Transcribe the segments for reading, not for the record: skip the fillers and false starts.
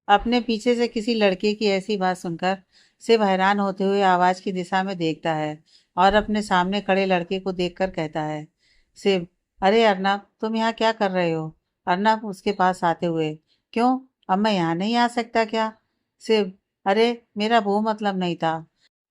अपने पीछे से किसी लड़के की ऐसी बात सुनकर शिव हैरान होते हुए आवाज की दिशा में देखता है और अपने सामने खड़े लड़के को देखकर कहता है। शिव, अरे अर्नब, तुम यहाँ क्या कर रहे हो? अर्नब उसके पास आते हुए, क्यों, अब मैं यहाँ नहीं आ सकता क्या? शिव, अरे मेरा वो मतलब नहीं था।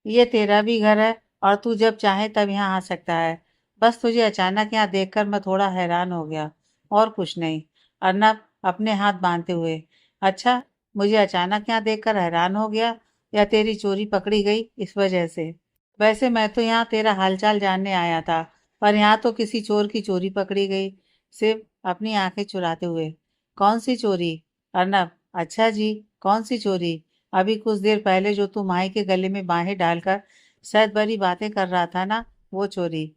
ये तेरा भी घर है और तू जब चाहे तब यहाँ आ सकता है। बस तुझे अचानक यहाँ देखकर मैं थोड़ा हैरान हो गया, और कुछ नहीं। अर्नब अपने हाथ बांधते हुए, अच्छा, मुझे अचानक यहाँ देखकर हैरान हो गया या तेरी चोरी पकड़ी गई इस वजह से? वैसे मैं तो यहाँ तेरा हालचाल जानने आया था, पर यहाँ तो किसी चोर की चोरी पकड़ी गई। सिर्फ अपनी आंखें चुराते हुए, कौन सी चोरी? अर्नब, अच्छा जी, कौन सी चोरी? अभी कुछ देर पहले जो तू माही के गले में बाहें डालकर शायद बड़ी बातें कर रहा था ना, वो चोरी।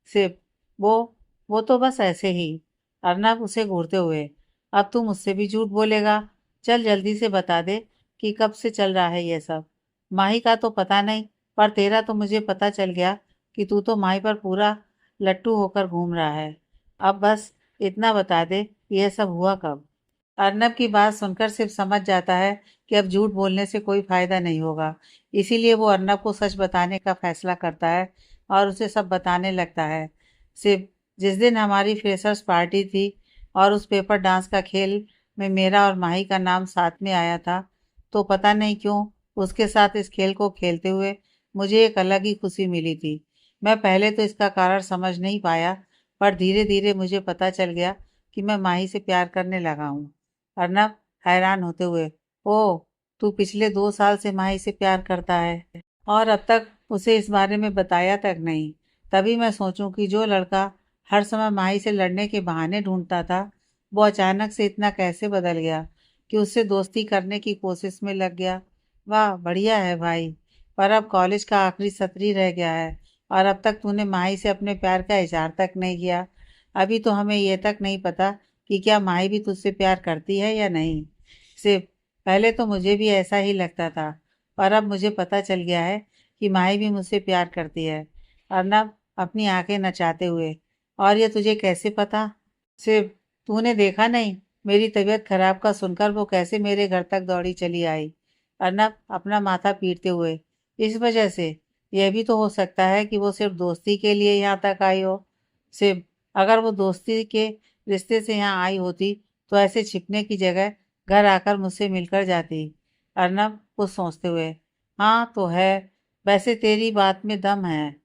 सिर्फ वो वो तो बस ऐसे ही। अर्नब उसे घूरते हुए, अब तू मुझसे भी झूठ बोलेगा? चल जल्दी से बता दे कि कब से चल रहा है ये सब। माही का तो पता नहीं, पर तेरा तो मुझे पता चल गया कि तू तो माही पर पूरा लट्टू होकर घूम रहा है। अब बस इतना बता दे, यह सब हुआ कब? अर्नब की बात सुनकर सिर्फ समझ जाता है कि अब झूठ बोलने से कोई फायदा नहीं होगा। इसीलिए वो अर्नब को सच बताने का फैसला करता है और उसे सब बताने लगता है। सिर्फ जिस दिन हमारी फ्रेशर्स पार्टी थी और उस पेपर डांस का खेल में मेरा और माही का नाम साथ में आया था, तो पता नहीं क्यों उसके साथ इस खेल को खेलते हुए मुझे एक अलग ही खुशी मिली थी। मैं पहले तो इसका कारण समझ नहीं पाया, पर धीरे धीरे मुझे पता चल गया कि मैं माही से प्यार करने लगा हूँ। अर्नब हैरान होते हुए, ओह, तू पिछले 2 साल से माही से प्यार करता है और अब तक उसे इस बारे में बताया तक नहीं। तभी मैं सोचूं कि जो लड़का हर समय माही से लड़ने के बहाने ढूंढता था, वो अचानक से इतना कैसे बदल गया कि उससे दोस्ती करने की कोशिश में लग गया। वाह, बढ़िया है भाई। पर अब कॉलेज का आखिरी सत्र ही रह गया है और अब तक तूने माही से अपने प्यार का इजहार तक नहीं किया। अभी तो हमें ये तक नहीं पता कि क्या माही भी तुझसे प्यार करती है या नहीं। सिर्फ पहले तो मुझे भी ऐसा ही लगता था, पर अब मुझे पता चल गया है कि माही भी मुझसे प्यार करती है। अर्नब अपनी आंखें नचाते हुए, और ये तुझे कैसे पता? सिर्फ तूने देखा नहीं, मेरी तबीयत खराब का सुनकर वो कैसे मेरे घर तक दौड़ी चली आई। अर्नब अपना माथा पीटते हुए, इस वजह से? यह भी तो हो सकता है कि वो सिर्फ दोस्ती के लिए यहाँ तक आई हो। सिर्फ अगर वो दोस्ती के रिश्ते से यहाँ आई होती तो ऐसे छिपने की जगह घर आकर मुझसे मिलकर जाती। अर्नब कुछ सोचते हुए, हाँ तो है, वैसे तेरी बात में दम है।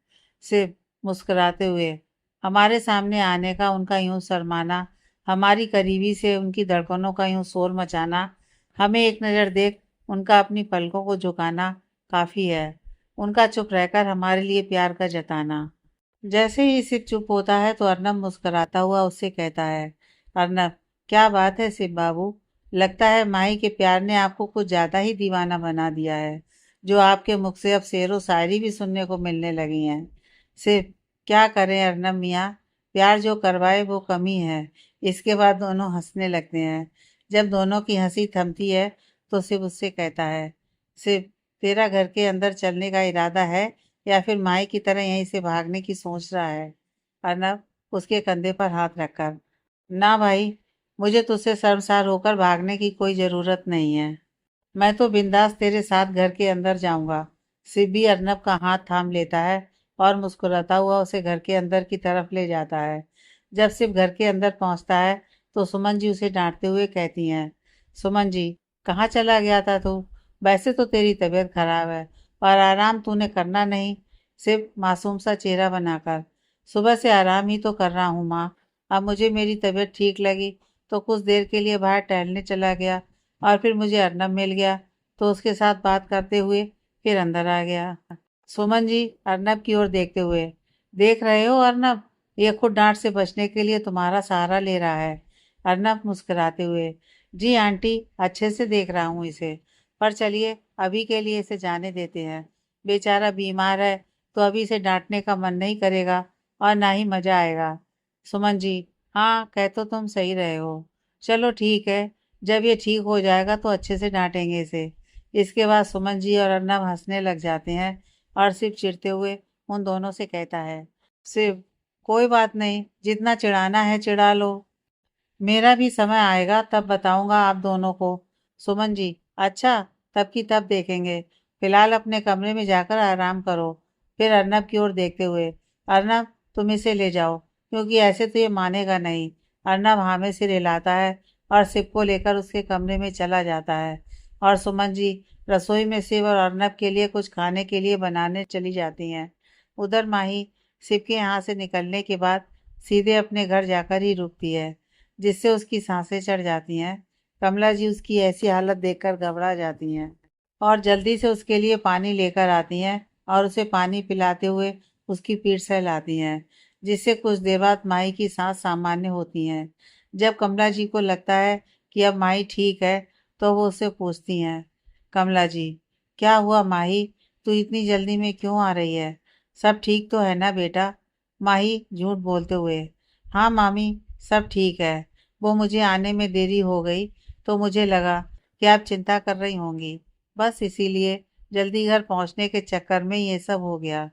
सिर्फ मुस्कुराते हुए, हमारे सामने आने का उनका यूं शर्माना, हमारी करीबी से उनकी धड़कनों का यूं शोर मचाना, हमें एक नज़र देख उनका अपनी पलकों को झुकाना काफ़ी है, उनका चुप रहकर हमारे लिए प्यार का जताना। जैसे ही शिव चुप होता है तो अर्नब मुस्कुराता हुआ उससे कहता है, अर्नब, क्या बात है शिव बाबू, लगता है माही के प्यार ने आपको कुछ ज्यादा ही दीवाना बना दिया है, जो आपके मुख से अब शेरो शायरी भी सुनने को मिलने लगी हैं। शिव, क्या करें अर्नब मियाँ, प्यार जो करवाए वो कमी है। इसके बाद दोनों हंसने लगते हैं। जब दोनों की हंसी थमती है तो शिव उससे कहता है, शिव, तेरा घर के अंदर चलने का इरादा है या फिर माई की तरह यहीं से भागने की सोच रहा है? अर्नब उसके कंधे पर हाथ रखकर, ना भाई, मुझे तुझसे शर्मसार होकर भागने की कोई ज़रूरत नहीं है। मैं तो बिंदास तेरे साथ घर के अंदर जाऊंगा। शिव भी अर्नब का हाथ थाम लेता है और मुस्कुराता हुआ उसे घर के अंदर की तरफ ले जाता है। जब शिव घर के अंदर पहुंचता है तो सुमन जी उसे डांटते हुए कहती हैं, सुमन जी, कहाँ चला गया था तू? वैसे तो तेरी तबीयत खराब है, पर आराम तूने करना नहीं? शिव मासूम सा चेहरा बनाकर, सुबह से आराम ही तो कर रहा हूँ माँ। अब मुझे मेरी तबीयत ठीक लगी तो कुछ देर के लिए बाहर टहलने चला गया और फिर मुझे अर्नब मिल गया तो उसके साथ बात करते हुए फिर अंदर आ गया। सुमन जी अर्नब की ओर देखते हुए, देख रहे हो अर्नब, ये खुद डांट से बचने के लिए तुम्हारा सहारा ले रहा है। अर्नब मुस्कुराते हुए, जी आंटी, अच्छे से देख रहा हूँ इसे, पर चलिए अभी के लिए इसे जाने देते हैं। बेचारा बीमार है तो अभी इसे डांटने का मन नहीं करेगा और ना ही मजा आएगा। सुमन जी, हाँ, कह तो तुम सही रहे हो। चलो ठीक है, जब ये ठीक हो जाएगा तो अच्छे से डांटेंगे इसे। इसके बाद सुमन जी और अर्नब हंसने लग जाते हैं और शिव चिढ़ते हुए उन दोनों से कहता है, शिव, कोई बात नहीं, जितना चिढ़ाना है चिढ़ा लो, मेरा भी समय आएगा तब बताऊंगा आप दोनों को। सुमन जी, अच्छा, तब की तब देखेंगे। फिलहाल अपने कमरे में जाकर आराम करो। फिर अर्नब की ओर देखते हुए, अर्नब तुम इसे ले जाओ, क्योंकि ऐसे तो ये मानेगा नहीं। अर्नब हाँ में सिर हिलाता है और शिव को लेकर उसके कमरे में चला जाता है। और सुमन जी रसोई में शिव और अर्नब के लिए कुछ खाने के लिए बनाने चली जाती हैं। उधर माही शिव के यहाँ से निकलने के बाद सीधे अपने घर जाकर ही रुकती है, जिससे उसकी सांसें चढ़ जाती हैं। कमला जी उसकी ऐसी हालत देखकर घबरा जाती हैं और जल्दी से उसके लिए पानी लेकर आती हैं और उसे पानी पिलाते हुए उसकी पीठ सहलाती हैं, जिससे कुछ देर बाद माही की सांस सामान्य होती हैं। जब कमला जी को लगता है कि अब माही ठीक है, तो वो उससे पूछती हैं, कमला जी, क्या हुआ माही? तू इतनी जल्दी में क्यों आ रही है? सब ठीक तो है ना बेटा? माही झूठ बोलते हुए, हाँ मामी, सब ठीक है। वो मुझे आने में देरी हो गई तो मुझे लगा कि आप चिंता कर रही होंगी, बस इसीलिए जल्दी घर पहुंचने के चक्कर में ये सब हो गया।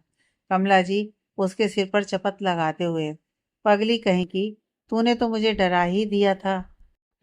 कमला जी उसके सिर पर चपत लगाते हुए, पगली कहीं की, तूने तो मुझे डरा ही दिया था।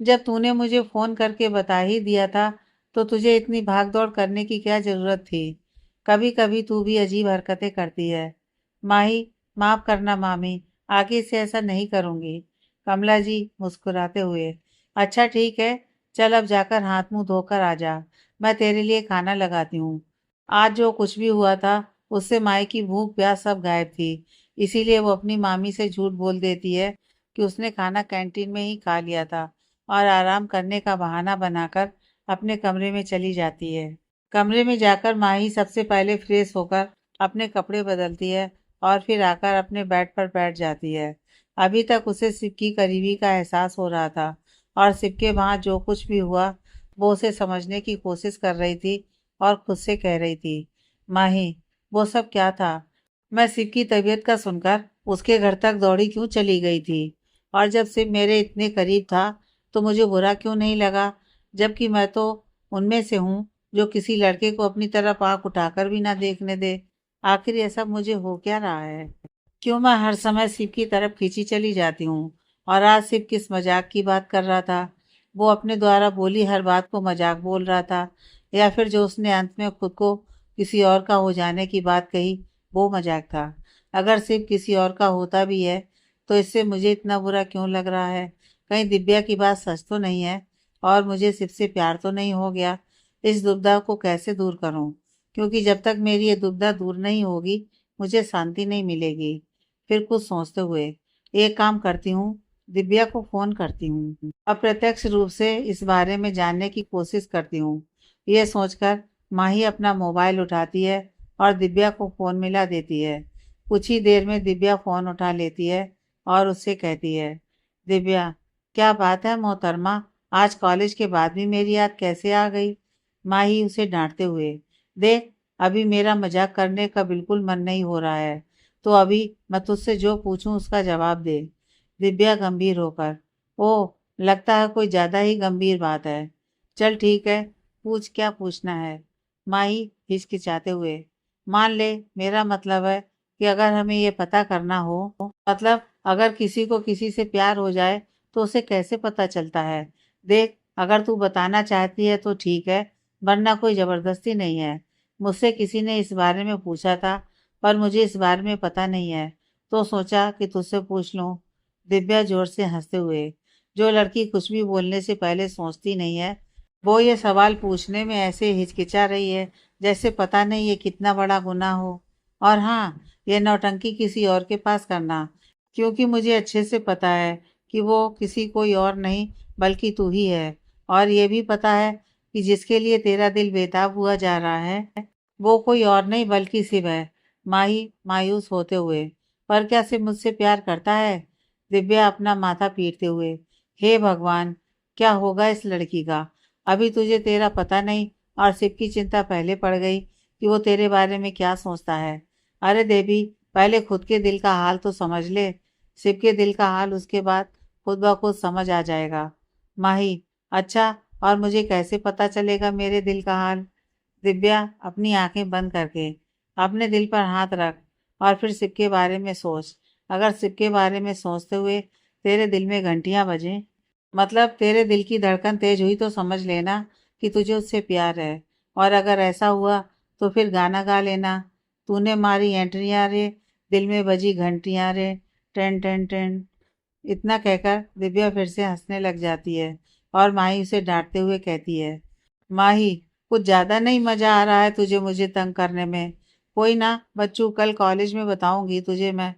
जब तूने मुझे फोन करके बता ही दिया था, तो तुझे इतनी भाग दौड़ करने की क्या जरूरत थी? कभी कभी तू भी अजीब हरकतें करती है। माही, माफ करना मामी, आगे से ऐसा नहीं करूंगी। कमला जी मुस्कुराते हुए, अच्छा ठीक है, चल अब जाकर हाथ मुंह धोकर आ जा, मैं तेरे लिए खाना लगाती हूँ। आज जो कुछ भी हुआ था, उससे माई की भूख प्यास सब गायब थी। इसीलिए वो अपनी मामी से झूठ बोल देती है कि उसने खाना कैंटीन में ही खा लिया था और आराम करने का बहाना बनाकर अपने कमरे में चली जाती है। कमरे में जाकर माही सबसे पहले फ्रेश होकर अपने कपड़े बदलती है और फिर आकर अपने बेड पर बैठ जाती है। अभी तक उसे शिव की करीबी का एहसास हो रहा था और शिव के वहाँ जो कुछ भी हुआ, वो उसे समझने की कोशिश कर रही थी और खुद से कह रही थी, माही, वो सब क्या था? मैं शिव की तबीयत का सुनकर उसके घर तक दौड़ी क्यों चली गई थी? और जब शिव मेरे इतने करीब था, तो मुझे बुरा क्यों नहीं लगा? जबकि मैं तो उनमें से हूँ जो किसी लड़के को अपनी तरफ आंख उठाकर भी ना देखने दे। आखिर ये सब मुझे हो क्या रहा है? क्यों मैं हर समय शिव की तरफ खींची चली जाती हूँ? और आज शिव किस मजाक की बात कर रहा था? वो अपने द्वारा बोली हर बात को मजाक बोल रहा था, या फिर जो उसने अंत में खुद को किसी और का हो जाने की बात कही, वो मजाक था? अगर शिव किसी और का होता भी है, तो इससे मुझे इतना बुरा क्यों लग रहा है? कहीं दिव्या की बात सच तो नहीं है और मुझे शिव से प्यार तो नहीं हो गया? इस दुविधा को कैसे दूर करूं? क्योंकि जब तक मेरी ये दुविधा दूर नहीं होगी, मुझे शांति नहीं मिलेगी। फिर कुछ सोचते हुए, एक काम करती हूँ, दिव्या को फोन करती हूँ, अप्रत्यक्ष रूप से इस बारे में जानने की कोशिश करती हूँ। ये सोचकर माही अपना मोबाइल उठाती है और दिव्या को फोन मिला देती है। कुछ ही देर में दिव्या फोन उठा लेती है और उससे कहती है, दिव्या, क्या बात है मोहतरमा, आज कॉलेज के बाद भी मेरी याद कैसे आ गई? माही उसे डांटते हुए, देख, अभी मेरा मजाक करने का बिल्कुल मन नहीं हो रहा है, तो अभी मैं तुझसे जो पूछूं उसका जवाब दे। दिव्या गंभीर होकर, ओह, लगता है कोई ज्यादा ही गंभीर बात है। चल ठीक है, पूछ, क्या पूछना है? माही हिचकिचाते हुए, मान ले, मेरा मतलब है कि अगर हमें ये पता करना हो, मतलब अगर किसी को किसी से प्यार हो जाए, तो उसे कैसे पता चलता है? देख, अगर तू बताना चाहती है तो ठीक है, वरना कोई जबरदस्ती नहीं है। मुझसे किसी ने इस बारे में पूछा था, पर मुझे इस बारे में पता नहीं है, तो सोचा कि तुझसे पूछ लूं। दिव्या जोर से हंसते हुए, जो लड़की कुछ भी बोलने से पहले सोचती नहीं है, वो ये सवाल पूछने में ऐसे हिचकिचा रही है जैसे पता नहीं ये कितना बड़ा गुनाह हो। और हाँ, ये नौटंकी किसी और के पास करना, क्योंकि मुझे अच्छे से पता है कि वो किसी कोई और नहीं बल्कि तू ही है। और ये भी पता है कि जिसके लिए तेरा दिल बेताब हुआ जा रहा है, वो कोई और नहीं बल्कि शिव है। माही मायूस होते हुए, पर क्या शिव मुझसे प्यार करता है? दिव्या अपना माथा पीटते हुए, हे भगवान, क्या होगा इस लड़की का? अभी तुझे तेरा पता नहीं और शिव की चिंता पहले पड़ गई कि वो तेरे बारे में क्या सोचता है। अरे देवी, पहले खुद के दिल का हाल तो समझ ले। शिव के दिल का हाल उसके बाद खुद ब खुद समझ आ जाएगा। माही, अच्छा, और मुझे कैसे पता चलेगा मेरे दिल का हाल? दिव्या अपनी आंखें बंद करके अपने दिल पर हाथ रख और फिर शिव के बारे में सोच। अगर शिव के बारे में सोचते हुए तेरे दिल में घंटियां बजें, मतलब तेरे दिल की धड़कन तेज हुई, तो समझ लेना कि तुझे उससे प्यार है, और अगर ऐसा हुआ तो फिर गाना गा लेना, तूने मारी एंट्रियां रे, दिल में बजी घंटियां रे, टेन टेन टेन। इतना कहकर दिव्या फिर से हंसने लग जाती है और माही उसे डांटते हुए कहती है, माही, कुछ ज्यादा नहीं मजा आ रहा है तुझे मुझे तंग करने में? कोई ना बच्चू, कल कॉलेज में बताऊंगी तुझे मैं।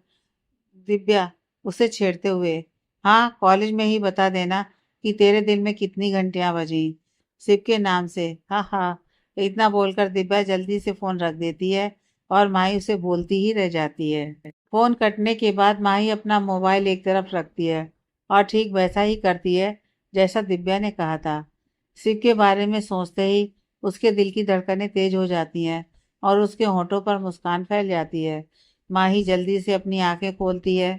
दिव्या उसे छेड़ते हुए, हाँ कॉलेज में ही बता देना कि तेरे दिल में कितनी घंटियां बजी, शिव के नाम से, हाँ हाँ। इतना बोलकर दिव्या जल्दी से फोन रख देती है और माही उसे बोलती ही रह जाती है। फोन कटने के बाद माही अपना मोबाइल एक तरफ रखती है और ठीक वैसा ही करती है जैसा दिव्या ने कहा था। शिव के बारे में सोचते ही उसके दिल की धड़कनें तेज हो जाती हैं और उसके होठों पर मुस्कान फैल जाती है। माही जल्दी से अपनी आंखें खोलती है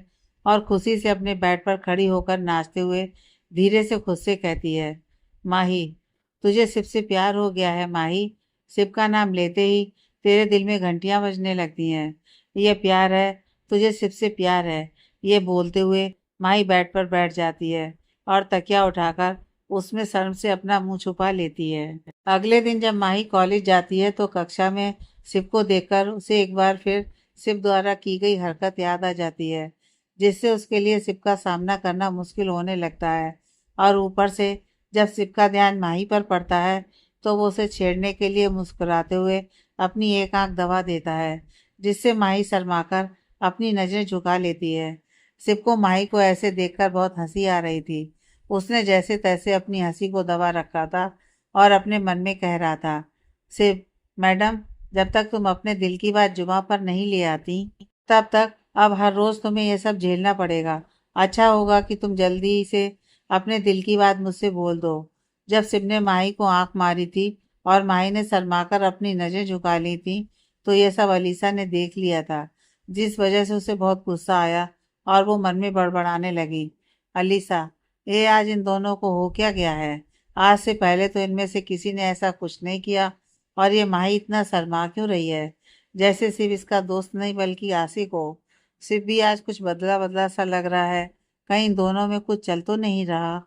और खुशी से अपने बेड पर खड़ी होकर नाचते हुए धीरे से खुद से कहती है, माही, तुझे शिव से प्यार हो गया है माही। शिव का नाम लेते ही तेरे दिल में घंटियां बजने लगती हैं। ये प्यार है, तुझे शिव से प्यार है। ये बोलते हुए माही बेड पर बैठ जाती है और तकिया उठाकर उसमें शर्म से अपना मुंह छुपा लेती है। अगले दिन जब माही कॉलेज जाती है तो कक्षा में शिव को देखकर उसे एक बार फिर शिव द्वारा की गई हरकत याद आ जाती है, जिससे उसके लिए शिव का सामना करना मुश्किल होने लगता है। और ऊपर से जब शिव का ध्यान माही पर पड़ता है तो वो उसे छेड़ने के लिए मुस्कुराते हुए अपनी एक आंख दबा देता है, जिससे माही शर्माकर अपनी नजरें झुका लेती है। शिव को माही को ऐसे देखकर बहुत हंसी आ रही थी। उसने जैसे तैसे अपनी हंसी को दबा रखा था और अपने मन में कह रहा था, शिव मैडम, जब तक तुम अपने दिल की बात जुबां पर नहीं ले आती तब तक अब हर रोज तुम्हें यह सब झेलना पड़ेगा। अच्छा होगा कि तुम जल्दी से अपने दिल की बात मुझसे बोल दो। जब शिव ने माही को आंख मारी थी और माही ने शर्माकर अपनी नजरें झुका ली थी तो यह सब अलीसा ने देख लिया था, जिस वजह से उसे बहुत गुस्सा आया और वो मन में बड़बड़ाने लगी, अलीसा, ये आज इन दोनों को हो क्या गया है? आज से पहले तो इनमें से किसी ने ऐसा कुछ नहीं किया, और ये माही इतना शर्मा क्यों रही है, जैसे शिव इसका दोस्त नहीं बल्कि आशिक हो। शिव भी आज कुछ बदला बदला सा लग रहा है, कहीं इन दोनों में कुछ चल तो नहीं रहा?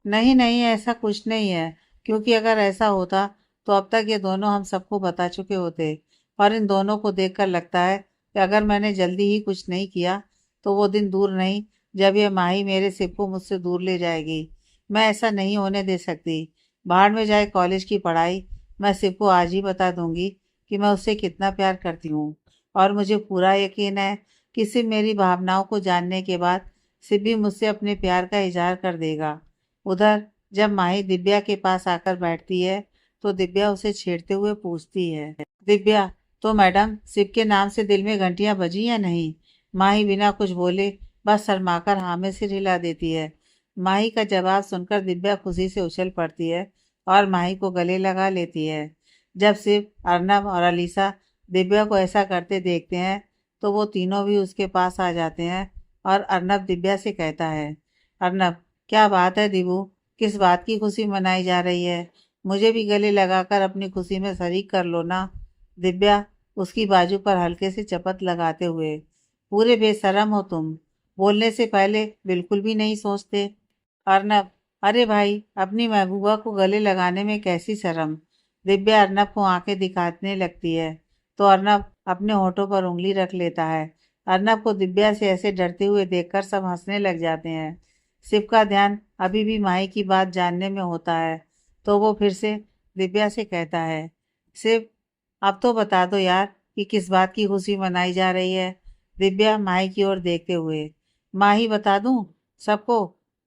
नहीं नहीं, ऐसा कुछ नहीं है, क्योंकि अगर ऐसा होता तो अब तक ये दोनों हम सबको बता चुके होते। और इन दोनों को देखकर लगता है कि अगर मैंने जल्दी ही कुछ नहीं किया तो वो दिन दूर नहीं जब ये माही मेरे शिव को मुझसे दूर ले जाएगी। मैं ऐसा नहीं होने दे सकती। बाहर में जाए कॉलेज की पढ़ाई, मैं शिव को आज ही बता दूंगी कि मैं उससे कितना प्यार करती हूँ। और मुझे पूरा यकीन है कि शिव मेरी भावनाओं को जानने के बाद शिव भी मुझसे अपने प्यार का इजहार कर देगा। उधर जब माही दिव्या के पास आकर बैठती है तो दिव्या उसे छेड़ते हुए पूछती है, दिव्या, तो मैडम शिव के नाम से दिल में घंटियां बजी या नहीं? माही बिना कुछ बोले बस शर्माकर हाँ में सिर हिला देती है। माही का जवाब सुनकर दिव्या खुशी से उछल पड़ती है और माही को गले लगा लेती है। जब शिव, अर्नब और अलीसा दिव्या को ऐसा करते देखते हैं तो वो तीनों भी उसके पास आ जाते हैं और अर्नब दिव्या से कहता है, अर्नब, क्या बात है दिवू, किस बात की खुशी मनाई जा रही है? मुझे भी गले लगाकर अपनी खुशी में शरीक कर लो ना। दिव्या उसकी बाजू पर हल्के से चपत लगाते हुए, पूरे बेशरम हो तुम, बोलने से पहले बिल्कुल भी नहीं सोचते। अर्नब, अरे भाई, अपनी महबूबा को गले लगाने में कैसी शर्म। दिव्या अर्नब को आंखें दिखाने लगती है तो अर्नब अपने होठों पर उंगली रख लेता है। अर्नब को दिव्या से ऐसे डरते हुए देखकर सब हंसने लग जाते हैं। शिव का ध्यान अभी भी माही की बात जानने में होता है तो वो फिर से दिव्या से कहता है, शिव, अब तो बता दो यार कि किस बात की खुशी मनाई जा रही है? दिव्या माही की ओर देखते हुए, माही बता दूं सबको?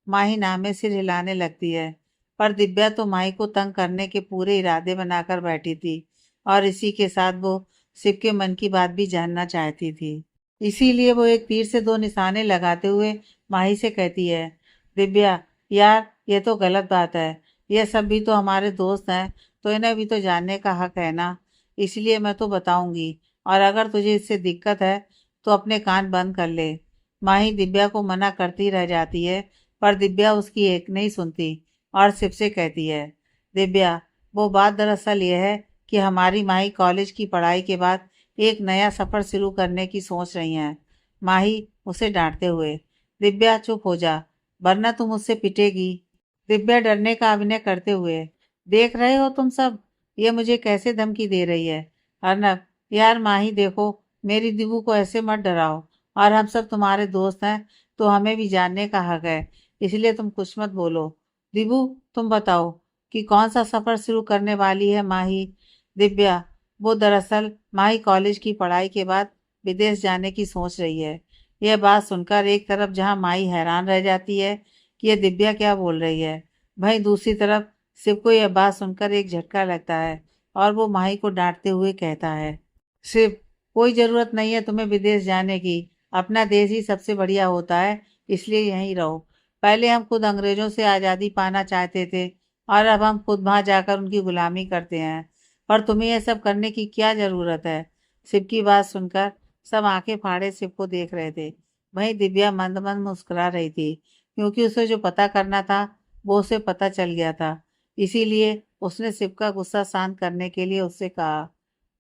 माही नाम में सिर हिलाने लगती है। पर दिव्या तो माही को तंग करने के पूरे इरादे बनाकर बैठी थी और इसी के साथ वो शिव के मन की बात भी जानना चाहती थी। इसीलिए वो एक तीर से दो निशाने लगाते हुए माही से कहती है, दिव्या, यार ये तो गलत बात है। ये सब भी तो हमारे दोस्त हैं तो इन्हें भी तो जानने का हक है ना। इसलिए मैं तो बताऊंगी, और अगर तुझे इससे दिक्कत है तो अपने कान बंद कर ले। माही दिव्या को मना करती रह जाती है पर दिव्या उसकी एक नहीं सुनती और शिव से कहती है, दिव्या, वो बात दरअसल ये है कि हमारी माही कॉलेज की पढ़ाई के बाद एक नया सफ़र शुरू करने की सोच रही हैं। माही उसे डांटते हुए, दिव्या चुप हो जा, वरना तुम मुझसे पिटेगी। दिव्या डरने का अभिनय करते हुए, देख रहे हो तुम सब, ये मुझे कैसे धमकी दे रही है। अर्नब, यार माही देखो, मेरी दिबू को ऐसे मत डराओ। और हम सब तुम्हारे दोस्त हैं, तो हमें भी जानने का हक है, इसलिए तुम कुछ मत बोलो। दिबू, तुम बताओ कि कौन सा सफर शुरू करने वाली है माही। दिव्या, वो दरअसल माही कॉलेज की पढ़ाई के बाद विदेश जाने की सोच रही है। यह बात सुनकर एक तरफ जहां माही हैरान रह जाती है कि यह दिव्या क्या बोल रही है, वहीं दूसरी तरफ शिव को यह बात सुनकर एक झटका लगता है और वो माही को डांटते हुए कहता है, शिव, कोई जरूरत नहीं है तुम्हें विदेश जाने की। अपना देश ही सबसे बढ़िया होता है, इसलिए यहीं रहो। पहले हम खुद अंग्रेजों से आज़ादी पाना चाहते थे और अब हम खुद वहां जाकर उनकी गुलामी करते हैं। पर तुम्हें यह सब करने की क्या जरूरत है। शिव की बात सुनकर सब आंखें फाड़े शिव को देख रहे थे। वहीं दिव्या मंद मंद मुस्कुरा रही थी, क्योंकि उसे जो पता करना था वो उसे पता चल गया था। इसीलिए उसने शिव का गुस्सा शांत करने के लिए उससे कहा,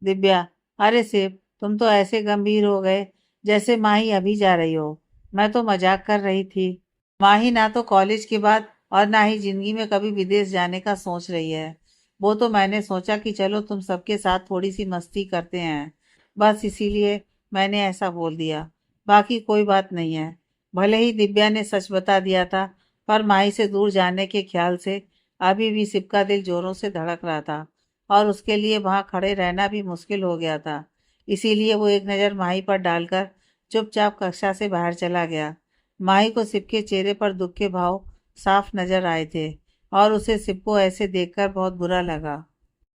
दिव्या, अरे शिव, तुम तो ऐसे गंभीर हो गए जैसे माही अभी जा रही हो। मैं तो मजाक कर रही थी। माही ना तो कॉलेज के बाद और ना ही जिंदगी में कभी विदेश जाने का सोच रही है। वो तो मैंने सोचा कि चलो तुम सबके साथ थोड़ी सी मस्ती करते हैं, बस इसीलिए मैंने ऐसा बोल दिया। बाकी कोई बात नहीं है। भले ही दिव्या ने सच बता दिया था, पर माही से दूर जाने के ख्याल से अभी भी शिव का दिल जोरों से धड़क रहा था और उसके लिए वहां खड़े रहना भी मुश्किल हो गया था। इसीलिए वो एक नज़र माही पर डालकर चुपचाप कक्षा से बाहर चला गया। माही को शिव के चेहरे पर दुख के भाव साफ नजर आए थे और उसे शिव को ऐसे देखकर बहुत बुरा लगा।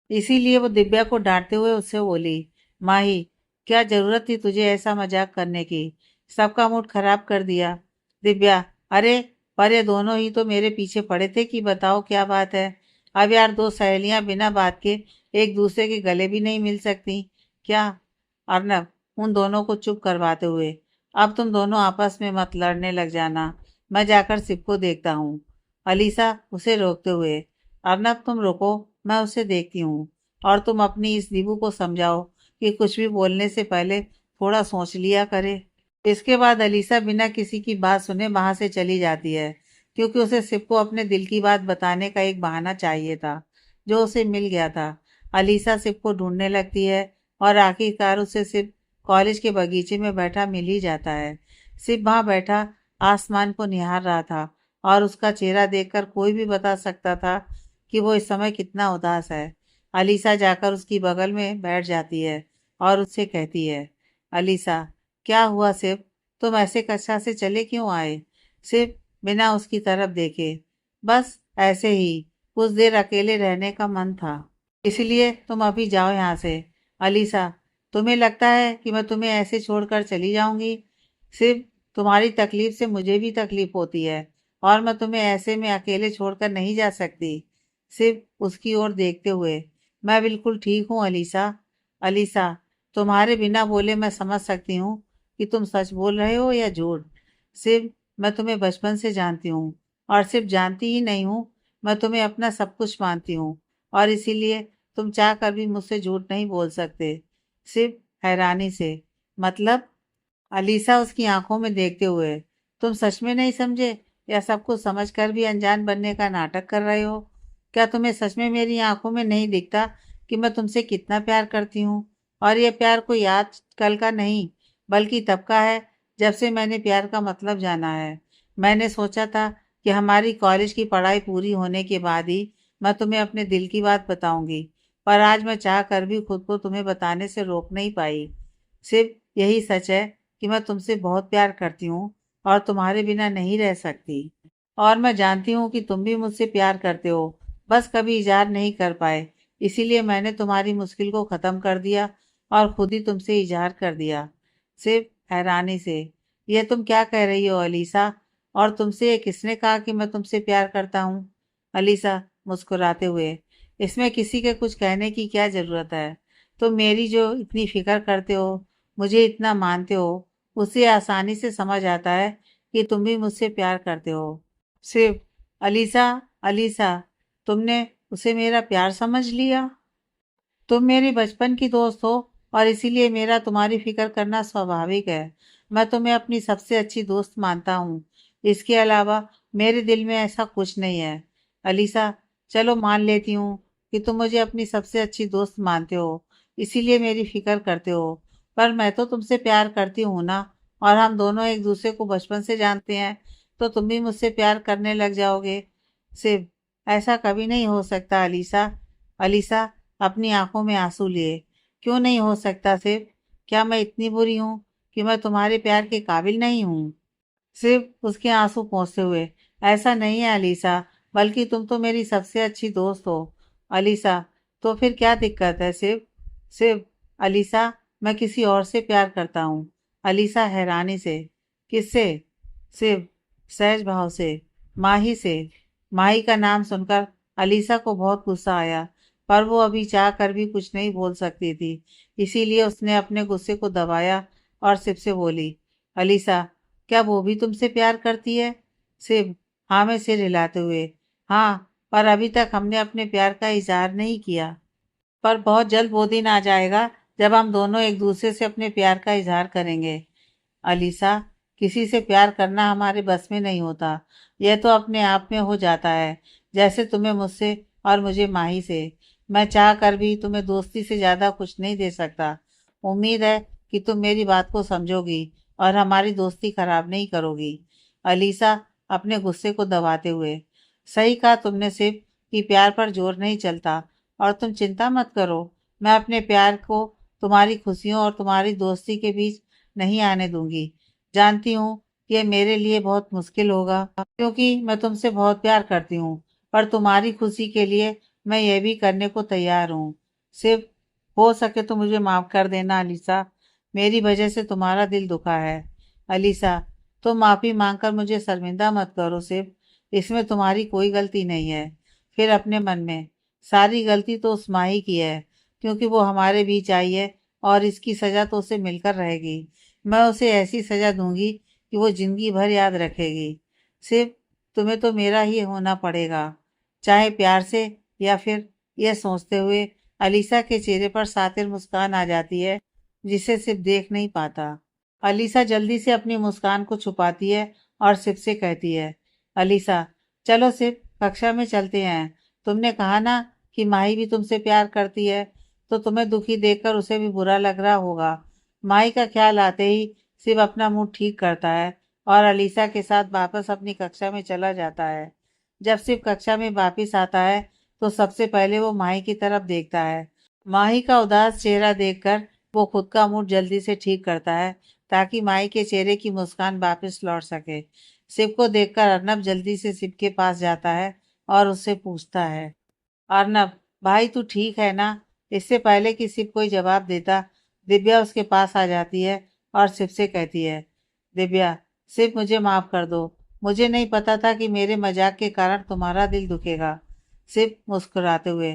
इसीलिए वो दिव्या को डांटते हुए उससे बोली, माही, क्या जरूरत थी तुझे ऐसा मजाक करने की। सबका मूड खराब कर दिया। दिव्या, अरे, पर ये दोनों ही तो मेरे पीछे पड़े थे कि बताओ क्या बात है। अब यार दो सहेलियां बिना बात के एक दूसरे के गले भी नहीं मिल सकती क्या। अर्नब, उन दोनों को चुप करवाते हुए, अब तुम दोनों आपस में मत लड़ने लग जाना। मैं जाकर शिव को देखता हूँ। अलीसा उसे रोकते हुए, अर्नब तुम रुको, मैं उसे देखती हूँ। और तुम अपनी इस दीबू को समझाओ कि कुछ भी बोलने से पहले थोड़ा सोच लिया करे। इसके बाद अलीसा बिना किसी की बात सुने वहां से चली जाती है, क्योंकि उसे शिव को अपने दिल की बात बताने का एक बहाना चाहिए था, जो उसे मिल गया था। अलीसा शिव को ढूंढने लगती है और आखिरकार उसे शिव कॉलेज के बगीचे में बैठा मिल ही जाता है। शिव वहां बैठा आसमान को निहार रहा था और उसका चेहरा देखकर कोई भी बता सकता था कि वो इस समय कितना उदास है। अलीसा जाकर उसकी बगल में बैठ जाती है और उससे कहती है, अलीसा, क्या हुआ शिव, तुम ऐसे कक्षा से चले क्यों आए। शिव बिना उसकी तरफ देखे, बस ऐसे ही, कुछ देर अकेले रहने का मन था, इसलिए तुम अभी जाओ यहाँ से। अलीसा, तुम्हें लगता है कि मैं तुम्हें ऐसे छोड़कर चली जाऊंगी। शिव, तुम्हारी तकलीफ से मुझे भी तकलीफ होती है और मैं तुम्हें ऐसे में अकेले छोड़कर नहीं जा सकती। शिव उसकी ओर देखते हुए, मैं बिल्कुल ठीक हूँ अलीसा। अलीसा, तुम्हारे बिना बोले मैं समझ सकती हूँ कि तुम सच बोल रहे हो या झूठ। शिव, मैं तुम्हें बचपन से जानती हूँ और सिर्फ जानती ही नहीं हूँ, मैं तुम्हें अपना सब कुछ मानती हूँ और इसीलिए तुम चाह कर भी मुझसे झूठ नहीं बोल सकते। शिव हैरानी से, मतलब। अलीसा उसकी आंखों में देखते हुए, तुम सच में नहीं समझे या सब कुछ समझ कर भी अनजान बनने का नाटक कर रहे हो। क्या तुम्हें सच में मेरी आंखों में नहीं दिखता कि मैं तुमसे कितना प्यार करती हूँ। और यह प्यार कोई आज कल का नहीं, बल्कि तब का है जब से मैंने प्यार का मतलब जाना है। मैंने सोचा था कि हमारी कॉलेज की पढ़ाई पूरी होने के बाद ही मैं तुम्हें अपने दिल की बात बताऊंगी, पर आज मैं चाह कर भी खुद को तुम्हें बताने से रोक नहीं पाई। सिर्फ यही सच है कि मैं तुमसे बहुत प्यार करती हूँ और तुम्हारे बिना नहीं रह सकती। और मैं जानती हूँ कि तुम भी मुझसे प्यार करते हो, बस कभी इजहार नहीं कर पाए। इसीलिए मैंने तुम्हारी मुश्किल को ख़त्म कर दिया और खुद ही तुमसे इजहार कर दिया। सिर्फ हैरानी से, यह तुम क्या कह रही हो अलीसा। और तुमसे ये किसने कहा कि मैं तुमसे प्यार करता हूँ। अलीसा मुस्कुराते हुए, इसमें किसी के कुछ कहने की क्या ज़रूरत है। तुम मेरी जो इतनी फिक्र करते हो, मुझे इतना मानते हो, उससे आसानी से समझ आता है कि तुम भी मुझसे प्यार करते हो। सिर्फ, अलीसा, अलीसा, तुमने उसे मेरा प्यार समझ लिया। तुम मेरी बचपन की दोस्त हो और इसीलिए मेरा तुम्हारी फिक्र करना स्वाभाविक है। मैं तुम्हें अपनी सबसे अच्छी दोस्त मानता हूँ। इसके अलावा मेरे दिल में ऐसा कुछ नहीं है। अलीसा, चलो मान लेती हूँ कि तुम मुझे अपनी सबसे अच्छी दोस्त मानते हो, इसीलिए मेरी फिक्र करते हो। पर मैं तो तुमसे प्यार करती हूँ ना, और हम दोनों एक दूसरे को बचपन से जानते हैं, तो तुम भी मुझसे प्यार करने लग जाओगे। सिर्फ ऐसा कभी नहीं हो सकता अलीसा। अलीसा अपनी आंखों में आंसू लिए, क्यों नहीं हो सकता सिर्फ? क्या मैं इतनी बुरी हूँ कि मैं तुम्हारे प्यार के काबिल नहीं हूँ? सिर्फ उसके आंसू पोंछते हुए, ऐसा नहीं है अलीसा, बल्कि तुम तो मेरी सबसे अच्छी दोस्त हो। अलीसा, तो फिर क्या दिक्कत है सिर्फ? सिर्फ अलीसा, मैं किसी और से प्यार करता हूँ। अलीसा हैरानी से, किससे? सिर्फ सहज भाव से, माही से। माही का नाम सुनकर अलीसा को बहुत गुस्सा आया, पर वो अभी चाह कर भी कुछ नहीं बोल सकती थी। इसीलिए उसने अपने गुस्से को दबाया और सिप से बोली, अलीसा, क्या वो भी तुमसे प्यार करती है? सिर्फ हाँ में सिर हिलाते हुए, हाँ, पर अभी तक हमने अपने प्यार का इजहार नहीं किया। पर बहुत जल्द वो दिन आ जाएगा जब हम दोनों एक दूसरे से अपने प्यार का इजहार करेंगे। अलीसा, किसी से प्यार करना हमारे बस में नहीं होता। यह तो अपने आप में हो जाता है, जैसे तुम्हें मुझसे और मुझे माही से। मैं चाह कर भी तुम्हें दोस्ती से ज़्यादा कुछ नहीं दे सकता। उम्मीद है कि तुम मेरी बात को समझोगी और हमारी दोस्ती खराब नहीं करोगी। अलीसा अपने गुस्से को दबाते हुए, सही कहा तुमने सिर्फ, कि प्यार पर जोर नहीं चलता। और तुम चिंता मत करो, मैं अपने प्यार को तुम्हारी खुशियों और तुम्हारी दोस्ती के बीच नहीं आने दूंगी। जानती हूँ कि ये मेरे लिए बहुत मुश्किल होगा, क्योंकि मैं तुमसे बहुत प्यार करती हूँ, पर तुम्हारी खुशी के लिए मैं ये भी करने को तैयार हूँ। सिर्फ हो सके तो मुझे माफ़ कर देना अलीसा, मेरी वजह से तुम्हारा दिल दुखा है। अलीसा, तुम माफ़ी मांगकर मुझे शर्मिंदा मत करो सिर्फ, इसमें तुम्हारी कोई गलती नहीं है। फिर अपने मन में, सारी गलती तो उस माही की है, क्योंकि वो हमारे बीच आई है, और इसकी सज़ा तो उसे मिलकर रहेगी। मैं उसे ऐसी सज़ा दूंगी कि वो जिंदगी भर याद रखेगी। सिर्फ तुम्हें तो मेरा ही होना पड़ेगा, चाहे प्यार से या फिर। यह सोचते हुए अलीसा के चेहरे पर सातिर मुस्कान आ जाती है, जिसे सिर्फ देख नहीं पाता। अलीसा जल्दी से अपनी मुस्कान को छुपाती है और सिप से कहती है, अलीसा, चलो सिप, कक्षा में चलते हैं। तुमने कहा ना कि माही भी तुमसे प्यार करती है, तो तुम्हें दुखी देखकर उसे भी बुरा लग रहा होगा। माही का ख्याल आते ही सिप अपना मूड ठीक करता है और अलीसा के साथ वापस अपनी कक्षा में चला जाता है। जब सिप कक्षा में वापस आता है, तो सबसे पहले वो माही की तरफ देखता है। माही का उदास चेहरा देखकर वो खुद का मूड जल्दी से ठीक करता है, ताकि माही के चेहरे की मुस्कान वापस लौट सके। शिव को देखकर अर्नब जल्दी से शिव के पास जाता है और उससे पूछता है, अर्नब भाई तू ठीक है ना? इससे पहले कि शिव कोई जवाब देता, दिव्या उसके पास आ जाती है और शिव से कहती है, दिव्या, शिव मुझे माफ कर दो, मुझे नहीं पता था कि मेरे मजाक के कारण तुम्हारा दिल दुखेगा। शिव मुस्कुराते हुए,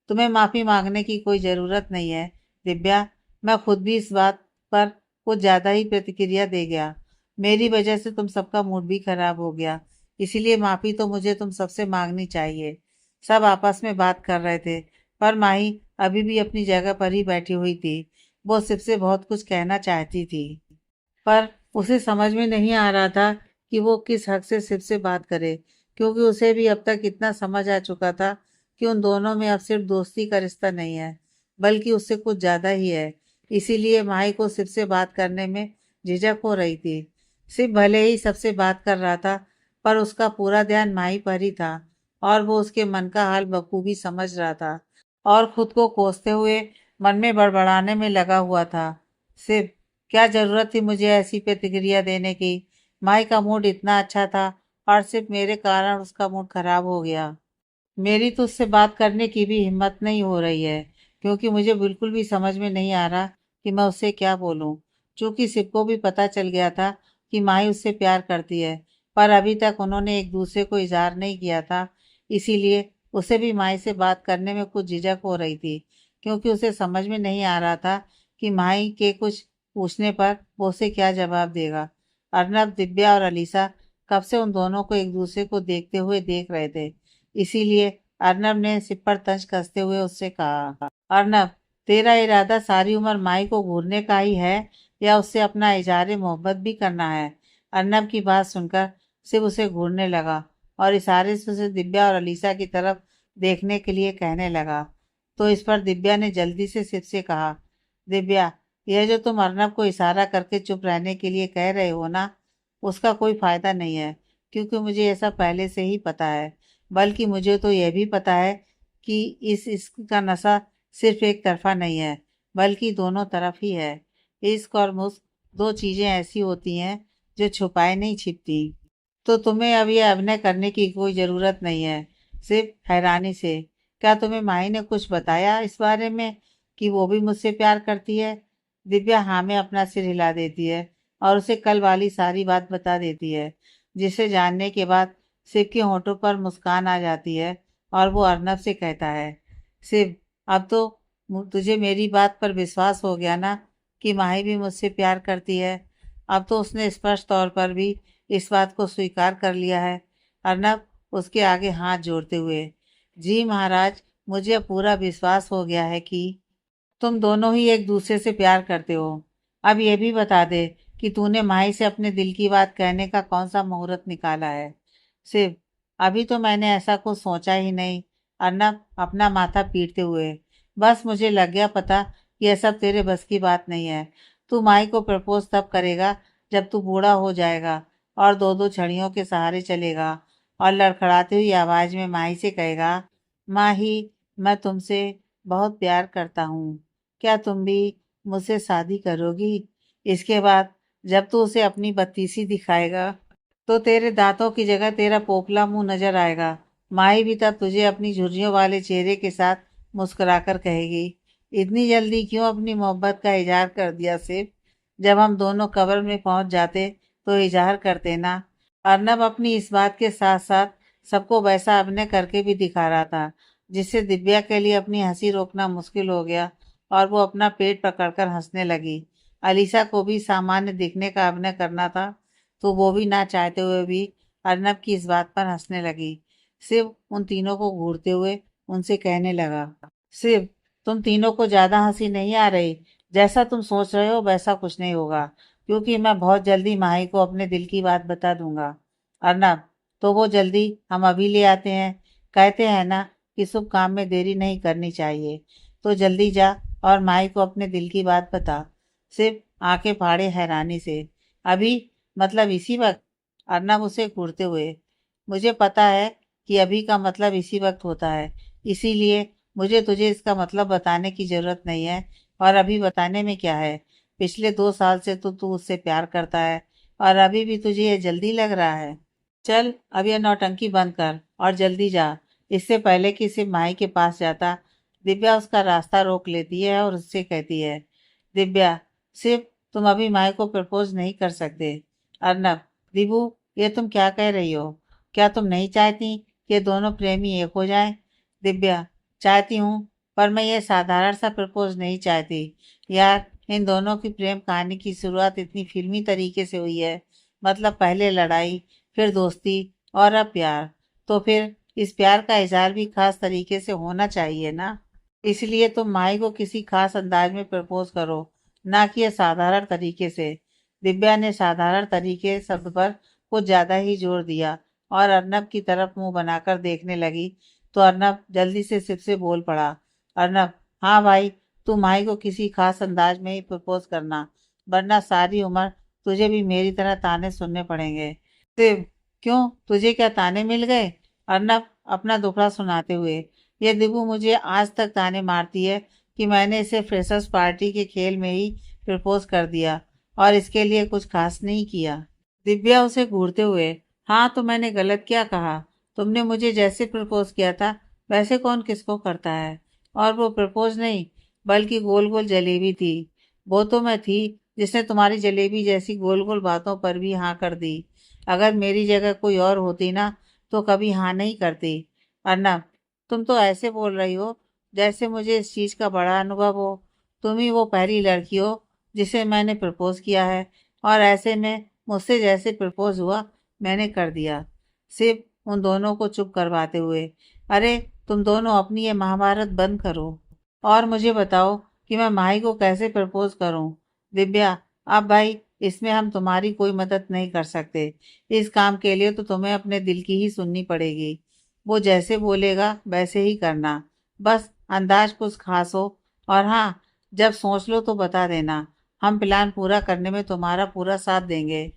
तुम्हें माफी मांगने की कोई जरूरत नहीं है दिव्या, मैं खुद भी इस बात पर कुछ ज्यादा ही प्रतिक्रिया दे गया। मेरी वजह से तुम सबका मूड भी खराब हो गया, इसीलिए माफी तो मुझे तुम सबसे मांगनी चाहिए। सब आपस में बात कर रहे थे, पर माही अभी भी अपनी जगह पर ही बैठी हुई थी। वो शिव से बहुत कुछ कहना चाहती थी, पर उसे समझ में नहीं आ रहा था कि वो किस हक से शिव से बात करे, क्योंकि उसे भी अब तक इतना समझ आ चुका था कि उन दोनों में अब सिर्फ दोस्ती का रिश्ता नहीं है, बल्कि उससे कुछ ज्यादा ही है। इसीलिए माही को शिव से बात करने में झिझक हो रही थी। शिव भले ही सबसे बात कर रहा था, पर उसका पूरा ध्यान माही पर ही था, और वो उसके मन का हाल बखूबी समझ रहा था और खुद को कोसते हुए मन में बड़बड़ाने में लगा हुआ था। शिव, क्या जरूरत थी मुझे ऐसी प्रतिक्रिया देने की? माई का मूड इतना अच्छा था, और सिर्फ मेरे कारण उसका मूड खराब हो गया। मेरी तो उससे बात करने की भी हिम्मत नहीं हो रही है, क्योंकि मुझे बिल्कुल भी समझ में नहीं आ रहा कि मैं उससे क्या बोलूं। चूंकि सिप को भी पता चल गया था कि माही उससे प्यार करती है, पर अभी तक उन्होंने एक दूसरे को इजहार नहीं किया था। इसीलिए उसे भी माही से बात करने में कुछ झिझक हो रही थी, क्योंकि उसे समझ में नहीं आ रहा था कि माही के कुछ पूछने पर वो उसे क्या जवाब देगा। अर्नब, दिव्या और अलीसा कब से उन दोनों को एक दूसरे को देखते हुए देख रहे थे। इसीलिए अर्नब ने सिर पर तंज कसते हुए उससे कहा, अर्नब, तेरा इरादा सारी उम्र माई को घूरने का ही है, या उससे अपना इजहार मोहब्बत भी करना है? अर्नब की बात सुनकर सिर्फ उसे घूरने लगा और इशारे से उसे दिव्या और अलीसा की तरफ देखने के लिए कहने लगा। तो इस पर दिव्या ने जल्दी से शिव से कहा, दिव्या, यह जो तुम अर्नब को इशारा करके चुप रहने के लिए कह रहे हो ना, उसका कोई फायदा नहीं है, क्योंकि मुझे ऐसा पहले से ही पता है। बल्कि मुझे तो यह भी पता है कि इस इश्क का नशा सिर्फ एक तरफा नहीं है, बल्कि दोनों तरफ ही है। इश्क और मुश्क दो चीजें ऐसी होती हैं जो छुपाए नहीं छिपती। तो तुम्हें अब ये अभिनय करने की कोई जरूरत नहीं है। सिर्फ हैरानी से, क्या तुम्हें माही ने कुछ बताया इस बारे में कि वो भी मुझसे प्यार करती है? दिव्या हाँ में अपना सिर हिला देती है और उसे कल वाली सारी बात बता देती है, जिसे जानने के बाद शिव के होठों पर मुस्कान आ जाती है और वो अर्नब से कहता है, शिव, अब तो तुझे मेरी बात पर विश्वास हो गया ना कि माही भी मुझसे प्यार करती है। अब तो उसने स्पष्ट तौर पर भी इस बात को स्वीकार कर लिया है। अर्नब उसके आगे हाथ जोड़ते हुए, जी महाराज, मुझे अब पूरा विश्वास हो गया है कि तुम दोनों ही एक दूसरे से प्यार करते हो। अब ये भी बता दे कि तूने माही से अपने दिल की बात कहने का कौन सा मुहूर्त निकाला है? शिव, अभी तो मैंने ऐसा कुछ सोचा ही नहीं। अर्नब अपना माथा पीटते हुए, बस मुझे लग गया पता कि यह सब तेरे बस की बात नहीं है। तू माही को प्रपोज तब करेगा जब तू बूढ़ा हो जाएगा और दो दो छड़ियों के सहारे चलेगा और लड़खड़ाती हुई आवाज में माही से कहेगा, माही, मैं तुमसे बहुत प्यार करता हूँ, क्या तुम भी मुझसे शादी करोगी? इसके बाद जब तू उसे अपनी बत्तीसी दिखाएगा तो तेरे दांतों की जगह तेरा पोपला मुंह नजर आएगा। माही भी तब तुझे अपनी झुर्रियों वाले चेहरे के साथ मुस्कुराकर कहेगी, इतनी जल्दी क्यों अपनी मोहब्बत का इजहार कर दिया सिर्फ? जब हम दोनों कब्र में पहुंच जाते तो इजहार करते ना। अर्नब अपनी इस बात के साथ साथ सबको वैसा अभिनय करके भी दिखा रहा था जिससे दिव्या के लिए अपनी हंसी रोकना मुश्किल हो गया और वो अपना पेट पकड़कर हंसने लगी। अलीसा को भी सामान्य दिखने का अभिनय करना था, तो वो भी ना चाहते हुए भी अर्नब की इस बात पर हंसने लगी। शिव उन तीनों को घूरते हुए उनसे कहने लगा, शिव, तुम तीनों को ज्यादा हंसी नहीं आ रही? जैसा तुम सोच रहे हो वैसा कुछ नहीं होगा, क्योंकि मैं बहुत जल्दी माही को अपने दिल की बात बता दूंगा। अर्नब, तो वो जल्दी हम अभी ले आते हैं। कहते हैं ना कि शुभ काम में देरी नहीं करनी चाहिए। तो जल्दी जा और माही को अपने दिल की बात बता। सिर्फ आंखें फाड़े हैरानी से, अभी, मतलब इसी वक्त? अर्नब उसे घूरते हुए, मुझे पता है कि अभी का मतलब इसी वक्त होता है, इसीलिए मुझे तुझे इसका मतलब बताने की जरूरत नहीं है। और अभी बताने में क्या है? पिछले 2 साल से तो तू उससे प्यार करता है और अभी भी तुझे ये जल्दी लग रहा है? चल अब ये नौटंकी बंद कर और जल्दी जा। इससे पहले कि सिर्फ माही के पास जाता, दिव्या उसका रास्ता रोक लेती है और उससे कहती है, दिव्या, सिर्फ तुम अभी माही को प्रपोज नहीं कर सकते। अर्नब, दिबू, ये तुम क्या कह रही हो? क्या तुम नहीं चाहती कि ये दोनों प्रेमी एक हो जाएं? दिव्या, चाहती हूँ, पर मैं ये साधारण सा प्रपोज नहीं चाहती। यार, इन दोनों की प्रेम कहानी की शुरुआत इतनी फिल्मी तरीके से हुई है। मतलब पहले लड़ाई, फिर दोस्ती और अब प्यार। तो फिर इस प्यार का इजहार भी खास तरीके से होना चाहिए ना। इसलिए तुम माही को किसी खास अंदाज में प्रपोज करो, ना कि ये साधारण तरीके से। दिव्या ने साधारण तरीके शब्द पर कुछ ज्यादा ही जोर दिया और अर्नब की तरफ मुंह बनाकर देखने लगी। तो अर्नब जल्दी से सिर से बोल पड़ा, अर्नब, हाँ भाई, तू माही को किसी खास अंदाज में ही प्रपोज करना, वरना सारी उम्र तुझे भी मेरी तरह ताने सुनने पड़ेंगे। शिव, क्यों, तुझे क्या ताने मिल गए? अर्नब अपना दुखड़ा सुनाते हुए, ये दिबू मुझे आज तक ताने मारती है कि मैंने इसे फ्रेशर्स पार्टी के खेल में ही प्रपोज कर दिया और इसके लिए कुछ खास नहीं किया। दिव्या उसे घूरते हुए, हाँ, तो मैंने गलत क्या कहा? तुमने मुझे जैसे प्रपोज किया था वैसे कौन किसको करता है? और वो प्रपोज नहीं, बल्कि गोल गोल जलेबी थी। वो तो मैं थी जिसने तुम्हारी जलेबी जैसी गोल गोल बातों पर भी हाँ कर दी। अगर मेरी जगह कोई और होती ना, तो कभी हाँ नहीं करती। अर्नब, तुम तो ऐसे बोल रही हो जैसे मुझे इस चीज का बड़ा अनुभव हो। तुम ही वो पहली लड़की हो जिसे मैंने प्रपोज किया है, और ऐसे में मुझसे जैसे प्रपोज हुआ मैंने कर दिया। सिर्फ उन दोनों को चुप करवाते हुए, अरे, तुम दोनों अपनी ये महाभारत बंद करो और मुझे बताओ कि मैं माही को कैसे प्रपोज करूं। दिव्या, अब भाई, इसमें हम तुम्हारी कोई मदद नहीं कर सकते। इस काम के लिए तो तुम्हें अपने दिल की ही सुननी पड़ेगी। वो जैसे बोलेगा वैसे ही करना, बस अंदाज कुछ खास हो। और हाँ, जब सोच लो तो बता देना, हम प्लान पूरा करने में तुम्हारा पूरा साथ देंगे।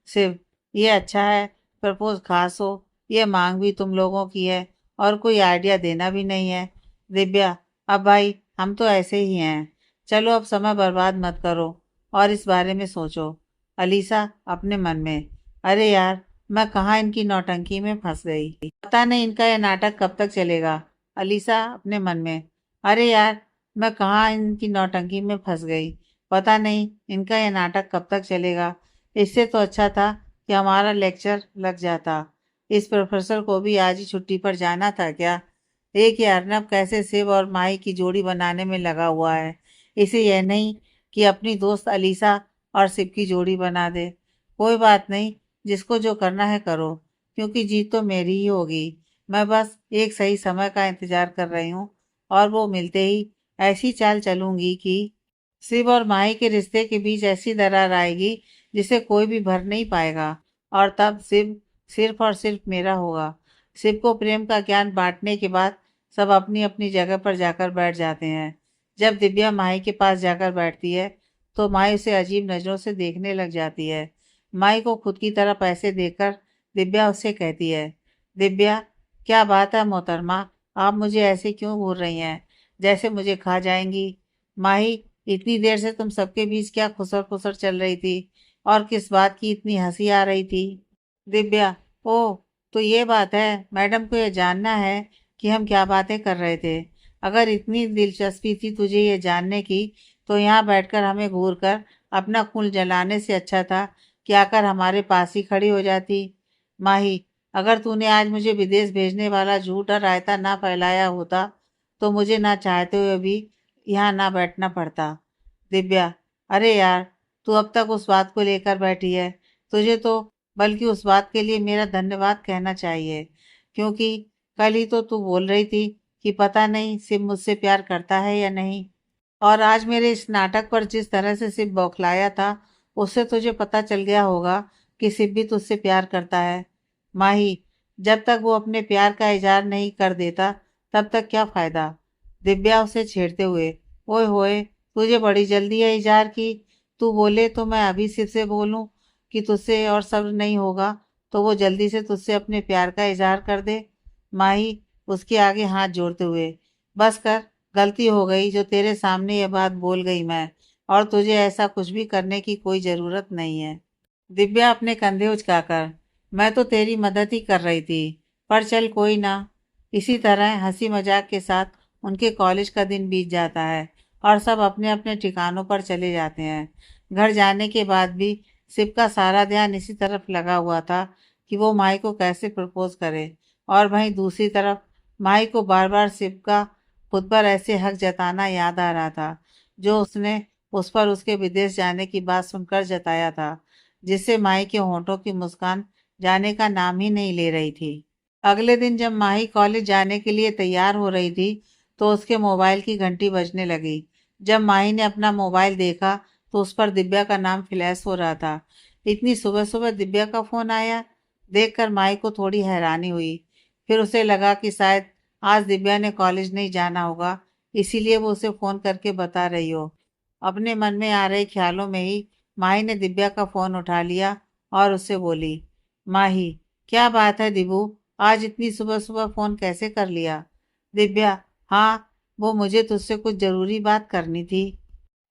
सिर्फ ये अच्छा है, प्रपोज खास हो, ये मांग भी तुम लोगों की है और कोई आइडिया देना भी नहीं है। दिव्या, अब भाई हम तो ऐसे ही हैं, चलो अब समय बर्बाद मत करो और इस बारे में सोचो। अलीसा अपने मन में, अरे यार, मैं कहाँ इनकी नौटंकी में फंस गई, पता नहीं इनका यह नाटक कब तक चलेगा। अलीसा अपने मन में, अरे यार, मैं कहाँ इनकी नौटंकी में फंस गई, पता नहीं इनका यह नाटक कब तक चलेगा। इससे तो अच्छा था कि हमारा लेक्चर लग जाता। इस प्रोफेसर को भी आज ही छुट्टी पर जाना था क्या? एक ये अर्नब कैसे शिव और माही की जोड़ी बनाने में लगा हुआ है। इसे यह नहीं कि अपनी दोस्त अलीसा और शिव की जोड़ी बना दे। कोई बात नहीं, जिसको जो करना है करो, क्योंकि जीत तो मेरी ही होगी। मैं बस एक सही समय का इंतजार कर रही हूँ और वो मिलते ही ऐसी चाल चलूंगी कि शिव और माही के रिश्ते के बीच ऐसी दरार आएगी जिसे कोई भी भर नहीं पाएगा। और तब शिव सिर्फ और सिर्फ मेरा होगा। शिव को प्रेम का ज्ञान बांटने के बाद सब अपनी अपनी जगह पर जाकर बैठ जाते हैं। जब दिव्या माही के पास जाकर बैठती है तो माही उसे अजीब नज़रों से देखने लग जाती है। माही को खुद की तरफ ऐसे देखकर दिव्या उससे कहती है, दिव्या, क्या बात है मोहतरमा, आप मुझे ऐसे क्यों घूर रही हैं, जैसे मुझे खा जाएंगी। माही, इतनी देर से तुम सबके बीच क्या खुसर खुसर चल रही थी और किस बात की इतनी हंसी आ रही थी? दिव्या, ओह, तो ये बात है, मैडम को ये जानना है कि हम क्या बातें कर रहे थे। अगर इतनी दिलचस्पी थी तुझे ये जानने की तो यहाँ बैठकर हमें घूर कर अपना खून जलाने से अच्छा था कि आकर हमारे पास ही खड़ी हो जाती। माही, अगर तूने आज मुझे विदेश भेजने वाला झूठ और रायता ना फैलाया होता तो मुझे ना चाहते हुए भी यहाँ ना बैठना पड़ता। दिव्या, अरे यार, तू अब तक उस बात को लेकर बैठी है, तुझे तो बल्कि उस बात के लिए मेरा धन्यवाद कहना चाहिए, क्योंकि कल ही तो तू बोल रही थी कि पता नहीं सिर्फ मुझसे प्यार करता है या नहीं। और आज मेरे इस नाटक पर जिस तरह से सिर्फ बौखलाया था, उससे तुझे पता चल गया होगा कि सिर्फ भी तुझसे प्यार करता है। माही, जब तक वो अपने प्यार का इजहार नहीं कर देता तब तक क्या फायदा? दिव्या उसे छेड़ते हुए, ओए होए, तुझे बड़ी जल्दी है इजहार की। तू बोले तो मैं अभी सिर्फ से बोलूं कि तुझसे और सब्र नहीं होगा तो वो जल्दी से तुझसे अपने प्यार का इजहार कर दे। माही उसके आगे हाथ जोड़ते हुए, बस कर, गलती हो गई जो तेरे सामने ये बात बोल गई मैं, और तुझे ऐसा कुछ भी करने की कोई ज़रूरत नहीं है। दिव्या अपने कंधे उचकाकर, मैं तो तेरी मदद ही कर रही थी, पर चल कोई ना। इसी तरह हंसी मजाक के साथ उनके कॉलेज का दिन बीत जाता है और सब अपने अपने ठिकानों पर चले जाते हैं। घर जाने के बाद भी शिव का सारा ध्यान इसी तरफ लगा हुआ था कि वो माई को कैसे प्रपोज करे, और वहीं दूसरी तरफ माई को बार बार शिव का खुद पर ऐसे हक जताना याद आ रहा था जो उसने उस पर उसके विदेश जाने की बात सुनकर जताया था, जिससे माही के होंठों की मुस्कान जाने का नाम ही नहीं ले रही थी। अगले दिन जब माही कॉलेज जाने के लिए तैयार हो रही थी तो उसके मोबाइल की घंटी बजने लगी। जब माही ने अपना मोबाइल देखा तो उस पर दिव्या का नाम फ्लैश हो रहा था। इतनी सुबह सुबह दिव्या का फोन आया देखकर माही को थोड़ी हैरानी हुई। फिर उसे लगा कि शायद आज दिव्या ने कॉलेज नहीं जाना होगा, इसीलिए वो उसे फोन करके बता रही हो। अपने मन में आ रहे ख्यालों में ही माही ने दिव्या का फोन उठा लिया और उससे बोली, माही, क्या बात है दिबू, आज इतनी सुबह सुबह फोन कैसे कर लिया? दिव्या, हाँ, वो मुझे तुझसे कुछ जरूरी बात करनी थी,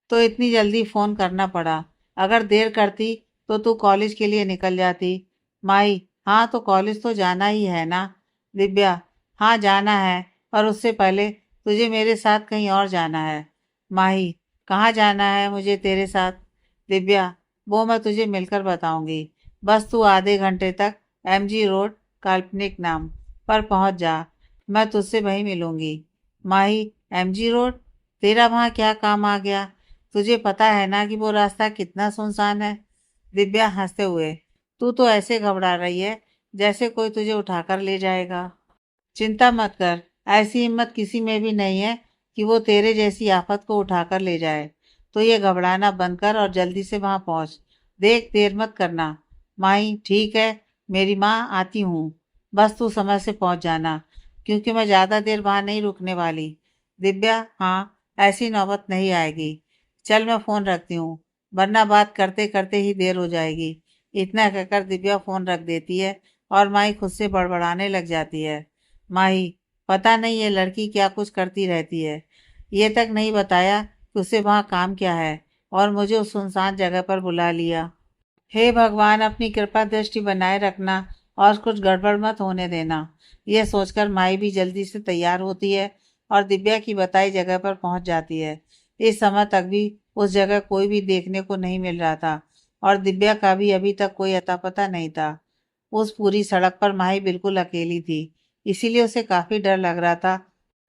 तो इतनी जल्दी फोन करना पड़ा। अगर देर करती तो तू कॉलेज के लिए निकल जाती। माही, हाँ, तो कॉलेज तो जाना ही है ना? दिव्या, हाँ जाना है, पर उससे पहले तुझे मेरे साथ कहीं और जाना है। माही, कहाँ जाना है मुझे तेरे साथ? दिव्या, वो मैं तुझे मिलकर बताऊंगी, बस तू आधे घंटे तक MG रोड काल्पनिक नाम पर पहुंच जा, मैं तुझसे वहीं मिलूंगी। माही, MG रोड, तेरा वहाँ क्या काम आ गया? तुझे पता है ना कि वो रास्ता कितना सुनसान है? दिव्या हंसते हुए, तू तो ऐसे घबरा रही है जैसे कोई तुझे उठाकर ले जाएगा। चिंता मत कर, ऐसी हिम्मत किसी में भी नहीं है कि वो तेरे जैसी आफत को उठाकर ले जाए। तो ये घबराना बंद कर और जल्दी से वहां पहुंच। देख, देर मत करना। माई, ठीक है, मेरी माँ, आती हूँ, बस तू समय से पहुंच जाना। क्योंकि मैं ज़्यादा देर वहाँ नहीं रुकने वाली। दिव्या, हाँ, ऐसी नौबत नहीं आएगी। चल मैं फ़ोन रखती हूँ, वरना बात करते करते ही देर हो जाएगी। इतना कहकर दिव्या फ़ोन रख देती है और माही खुद से बड़बड़ाने लग जाती है। माही, पता नहीं ये लड़की क्या कुछ करती रहती है। ये तक नहीं बताया कि उसे वहाँ काम क्या है और मुझे उस सुनसान जगह पर बुला लिया। हे भगवान, अपनी कृपा दृष्टि बनाए रखना और कुछ गड़बड़ मत होने देना। यह सोचकर माई भी जल्दी से तैयार होती है और दिव्या की बताई जगह पर पहुंच जाती है। इस समय तक भी उस जगह कोई भी देखने को नहीं मिल रहा था और दिव्या का भी अभी तक कोई अता पता नहीं था। उस पूरी सड़क पर माही बिल्कुल अकेली थी, इसीलिए उसे काफी डर लग रहा था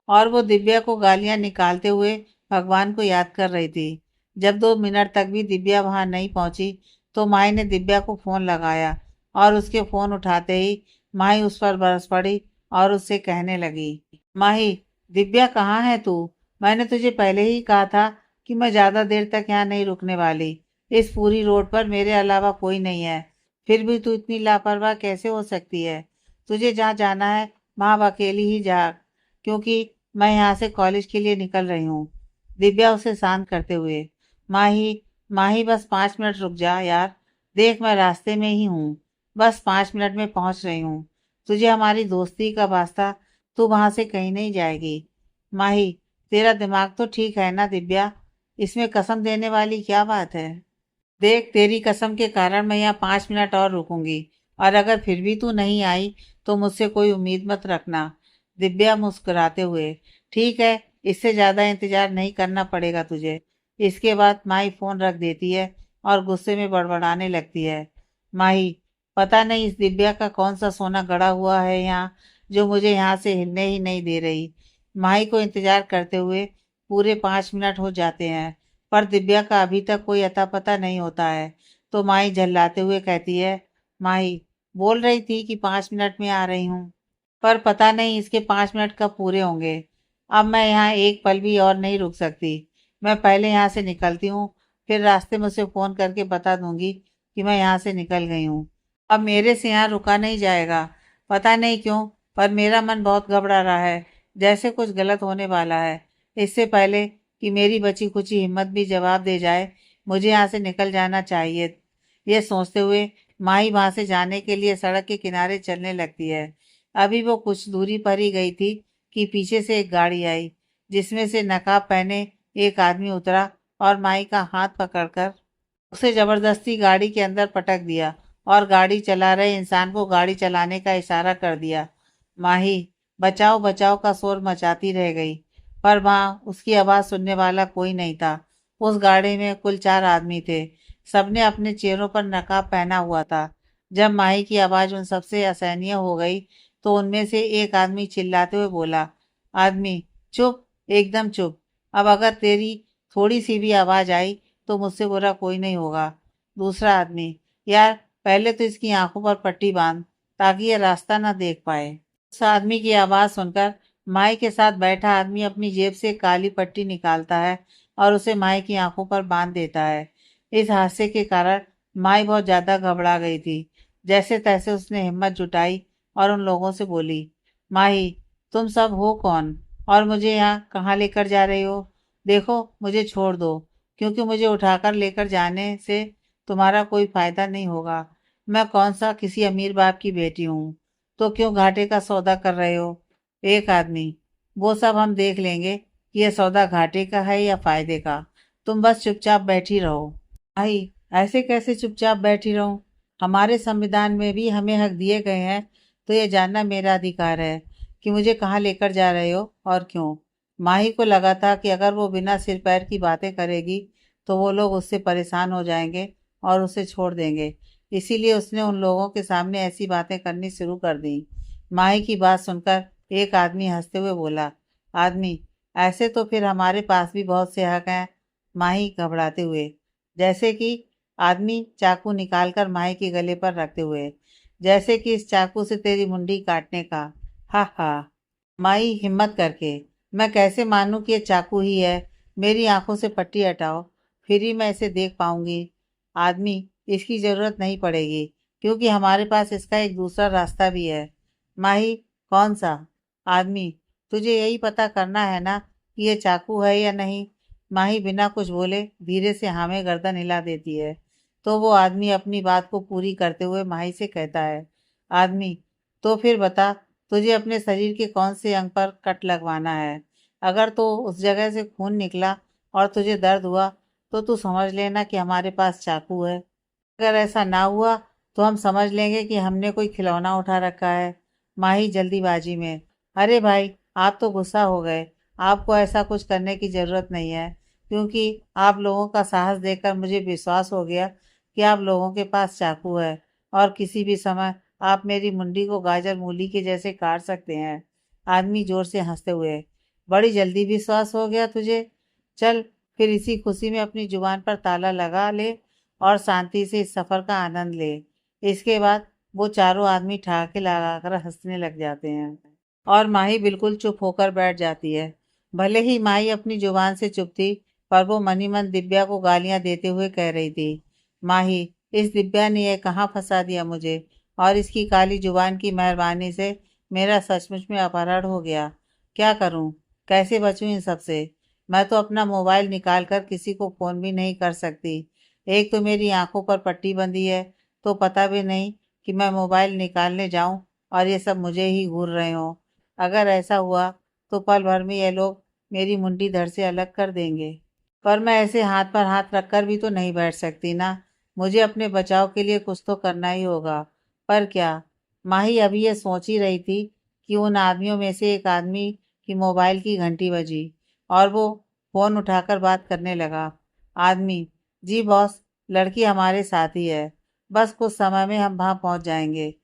और वो दिव्या को गालियां निकालते हुए भगवान को याद कर रही थी। जब 2 मिनट तक भी दिव्या वहां नहीं पहुंची तो माही ने दिव्या को फोन लगाया और उसके फोन उठाते ही माही उस पर बरस पड़ी और उससे कहने लगी, माही, दिव्या कहाँ है तू? मैंने तुझे पहले ही कहा था कि मैं ज्यादा देर तक यहाँ नहीं रुकने वाली। इस पूरी रोड पर मेरे अलावा कोई नहीं है, फिर भी तू इतनी लापरवाह कैसे हो सकती है? तुझे जहाँ जाना है वहां अकेली ही जा, क्योंकि मैं यहाँ से कॉलेज के लिए निकल रही हूँ। दिव्या उसे शांत करते हुए, माही, माही, बस 5 मिनट रुक जा यार। देख, मैं रास्ते में ही हूँ, बस 5 मिनट में पहुंच रही हूँ। तुझे हमारी दोस्ती का वास्ता, तू वहां से कहीं नहीं जाएगी। माही, तेरा दिमाग तो ठीक है ना दिव्या? इसमें कसम देने वाली क्या बात है? देख, तेरी कसम के कारण मैं यहाँ 5 मिनट और रुकूंगी और अगर फिर भी तू नहीं आई तो मुझसे कोई उम्मीद मत रखना। दिव्या मुस्कुराते हुए, ठीक है, इससे ज्यादा इंतजार नहीं करना पड़ेगा तुझे। इसके बाद माही फोन रख देती है और गुस्से में बड़बड़ाने लगती है, माही, पता नहीं इस दिव्या का कौन सा सोना गड़ा हुआ है यहाँ, जो मुझे यहाँ से हिलने ही नहीं दे रही। माही को इंतजार करते हुए पूरे 5 मिनट हो जाते हैं पर दिव्या का अभी तक कोई अता पता नहीं होता है। तो माही झल्लाते हुए कहती है, माही, बोल रही थी कि 5 मिनट में आ रही हूँ, पर पता नहीं इसके 5 मिनट कब पूरे होंगे। अब मैं यहाँ एक पल भी और नहीं रुक सकती। मैं पहले यहाँ से निकलती हूँ, फिर रास्ते में उसे फोन करके बता दूंगी कि मैं यहाँ से निकल गई हूँ। अब मेरे से यहाँ रुका नहीं जाएगा। पता नहीं क्यों, पर मेरा मन बहुत घबरा रहा है, जैसे कुछ गलत होने वाला है। इससे पहले कि मेरी बची खुची हिम्मत भी जवाब दे जाए, मुझे यहाँ से निकल जाना चाहिए। ये सोचते हुए माही वहां से जाने के लिए सड़क के किनारे चलने लगती है। अभी वो कुछ दूरी पर ही गई थी कि पीछे से एक गाड़ी आई, जिसमें से नकाब पहने एक आदमी उतरा और माही का हाथ पकड़कर उसे जबरदस्ती गाड़ी के अंदर पटक दिया और गाड़ी चला रहे इंसान को गाड़ी चलाने का इशारा कर दिया। माही बचाओ बचाओ का शोर मचाती रह गई, पर वहां उसकी आवाज सुनने वाला कोई नहीं था। उस गाड़ी में कुल 4 आदमी थे, सबने अपने चेहरों पर नकाब पहना हुआ था। जब माही की आवाज उन सबसे असहनीय हो गई तो उनमें से एक आदमी चिल्लाते हुए बोला, आदमी, चुप, एकदम चुप। अब अगर तेरी थोड़ी सी भी आवाज आई तो मुझसे बुरा कोई नहीं होगा। दूसरा आदमी, यार, पहले तो इसकी आंखों पर पट्टी बांध ताकि ये रास्ता ना देख पाए। उस आदमी की आवाज सुनकर माई के साथ बैठा आदमी अपनी जेब से काली पट्टी निकालता है और उसे माई की आंखों पर बांध देता है। इस हादसे के कारण माई बहुत ज्यादा घबरा गई थी। जैसे तैसे उसने हिम्मत जुटाई और उन लोगों से बोली, माही, तुम सब हो कौन और मुझे यहाँ कहाँ लेकर जा रही हो? देखो, मुझे छोड़ दो, क्योंकि मुझे उठाकर लेकर जाने से तुम्हारा कोई फायदा नहीं होगा। मैं कौन सा किसी अमीर बाप की बेटी हूँ, तो क्यों घाटे का सौदा कर रहे हो? एक आदमी, वो सब हम देख लेंगे कि यह सौदा घाटे का है या फायदे का। तुम बस चुपचाप बैठी रहो। भाई, ऐसे कैसे चुपचाप बैठी रहूं? हमारे संविधान में भी हमें हक दिए गए हैं, तो ये जानना मेरा अधिकार है कि मुझे कहाँ लेकर जा रहे हो और क्यों। माही को लगा था कि अगर वो बिना सिर पैर की बातें करेगी तो वो लोग उससे परेशान हो जाएंगे और उसे छोड़ देंगे। इसीलिए उसने उन लोगों के सामने ऐसी बातें करनी शुरू कर दी। माही की बात सुनकर एक आदमी हंसते हुए बोला, आदमी, ऐसे तो फिर हमारे पास भी बहुत से हक हैं। माही घबराते हुए, जैसे कि? आदमी चाकू निकालकर माही के गले पर रखते हुए, जैसे कि इस चाकू से तेरी मुंडी काटने का। हा हा। माई हिम्मत करके, मैं कैसे मानूं कि ये चाकू ही है? मेरी आंखों से पट्टी हटाओ, फिर ही मैं इसे देख पाऊंगी। आदमी, इसकी जरूरत नहीं पड़ेगी, क्योंकि हमारे पास इसका एक दूसरा रास्ता भी है। माही, कौन सा? आदमी, तुझे यही पता करना है ना कि ये चाकू है या नहीं। माही बिना कुछ बोले धीरे से हाँ में गर्दन हिला देती है। तो वो आदमी अपनी बात को पूरी करते हुए माही से कहता है। आदमी, तो फिर बता, तुझे अपने शरीर के कौन से अंग पर कट लगवाना है। अगर तो उस जगह से खून निकला और तुझे दर्द हुआ तो तू समझ लेना कि हमारे पास चाकू है। अगर ऐसा ना हुआ तो हम समझ लेंगे कि हमने कोई खिलौना उठा रखा है। माही जल्दीबाजी में, अरे भाई, आप तो गुस्सा हो गए। आपको ऐसा कुछ करने की ज़रूरत नहीं है, क्योंकि आप लोगों का साहस देखकर मुझे विश्वास हो गया कि आप लोगों के पास चाकू है और किसी भी समय आप मेरी मुंडी को गाजर मूली के जैसे काट सकते हैं। आदमी जोर से हंसते हुए, बड़ी जल्दी विश्वास हो गया तुझे। चल, फिर इसी खुशी में अपनी जुबान पर ताला लगा ले और शांति से इस सफ़र का आनंद ले। इसके बाद वो चारों आदमी ठहाके लगाकर हंसने लग जाते हैं और माही बिल्कुल चुप होकर बैठ जाती है। भले ही माही अपनी जुबान से चुप थी, पर वो मनी मन दिव्या को गालियां देते हुए कह रही थी। माही, इस दिव्या ने यह कहाँ फंसा दिया मुझे, और इसकी काली जुबान की मेहरबानी से मेरा सचमुच में अपहरण हो गया। क्या करूं, कैसे बचूं इन सब से। मैं तो अपना मोबाइल निकाल कर किसी को फ़ोन भी नहीं कर सकती। एक तो मेरी आंखों पर पट्टी बंधी है, तो पता भी नहीं कि मैं मोबाइल निकालने जाऊं और ये सब मुझे ही घूर रहे हों। अगर ऐसा हुआ तो पल भर में ये लोग मेरी मुंडी धड़ से अलग कर देंगे। पर मैं ऐसे हाथ पर हाथ रखकर भी तो नहीं बैठ सकती ना। मुझे अपने बचाव के लिए कुछ तो करना ही होगा। पर क्या। माही अभी ये सोच ही रही थी कि उन आदमियों में से एक आदमी की मोबाइल की घंटी बजी और वो फ़ोन उठाकर बात करने लगा। आदमी, जी बॉस, लड़की हमारे साथ ही है। बस कुछ समय में हम वहाँ पहुँच जाएंगे।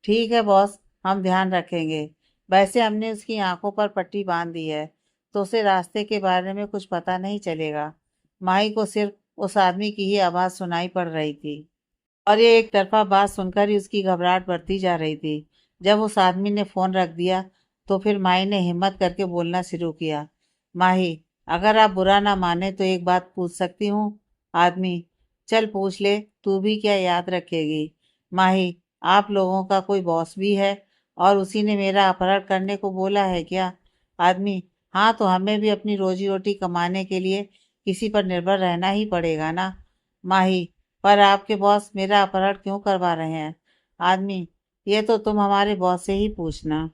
ठीक है बॉस, हम ध्यान रखेंगे। वैसे हमने उसकी आंखों पर पट्टी बांध दी है, तो उसे रास्ते के बारे में कुछ पता नहीं चलेगा। माही को सिर्फ उस आदमी की ही आवाज़ सुनाई पड़ रही थी और ये एक तरफा बात सुनकर ही उसकी घबराहट बढ़ती जा रही थी। जब उस आदमी ने फ़ोन रख दिया तो फिर माही ने हिम्मत करके बोलना शुरू किया। माही, अगर आप बुरा ना माने तो एक बात पूछ सकती हूँ। आदमी, चल पूछ ले, तू भी क्या याद रखेगी। माही, आप लोगों का कोई बॉस भी है और उसी ने मेरा अपहरण करने को बोला है क्या। आदमी, हाँ, तो हमें भी अपनी रोजी रोटी कमाने के लिए किसी पर निर्भर रहना ही पड़ेगा ना। माही, पर आपके बॉस मेरा अपहरण क्यों करवा रहे हैं। आदमी, ये तो तुम हमारे बॉस से ही पूछना।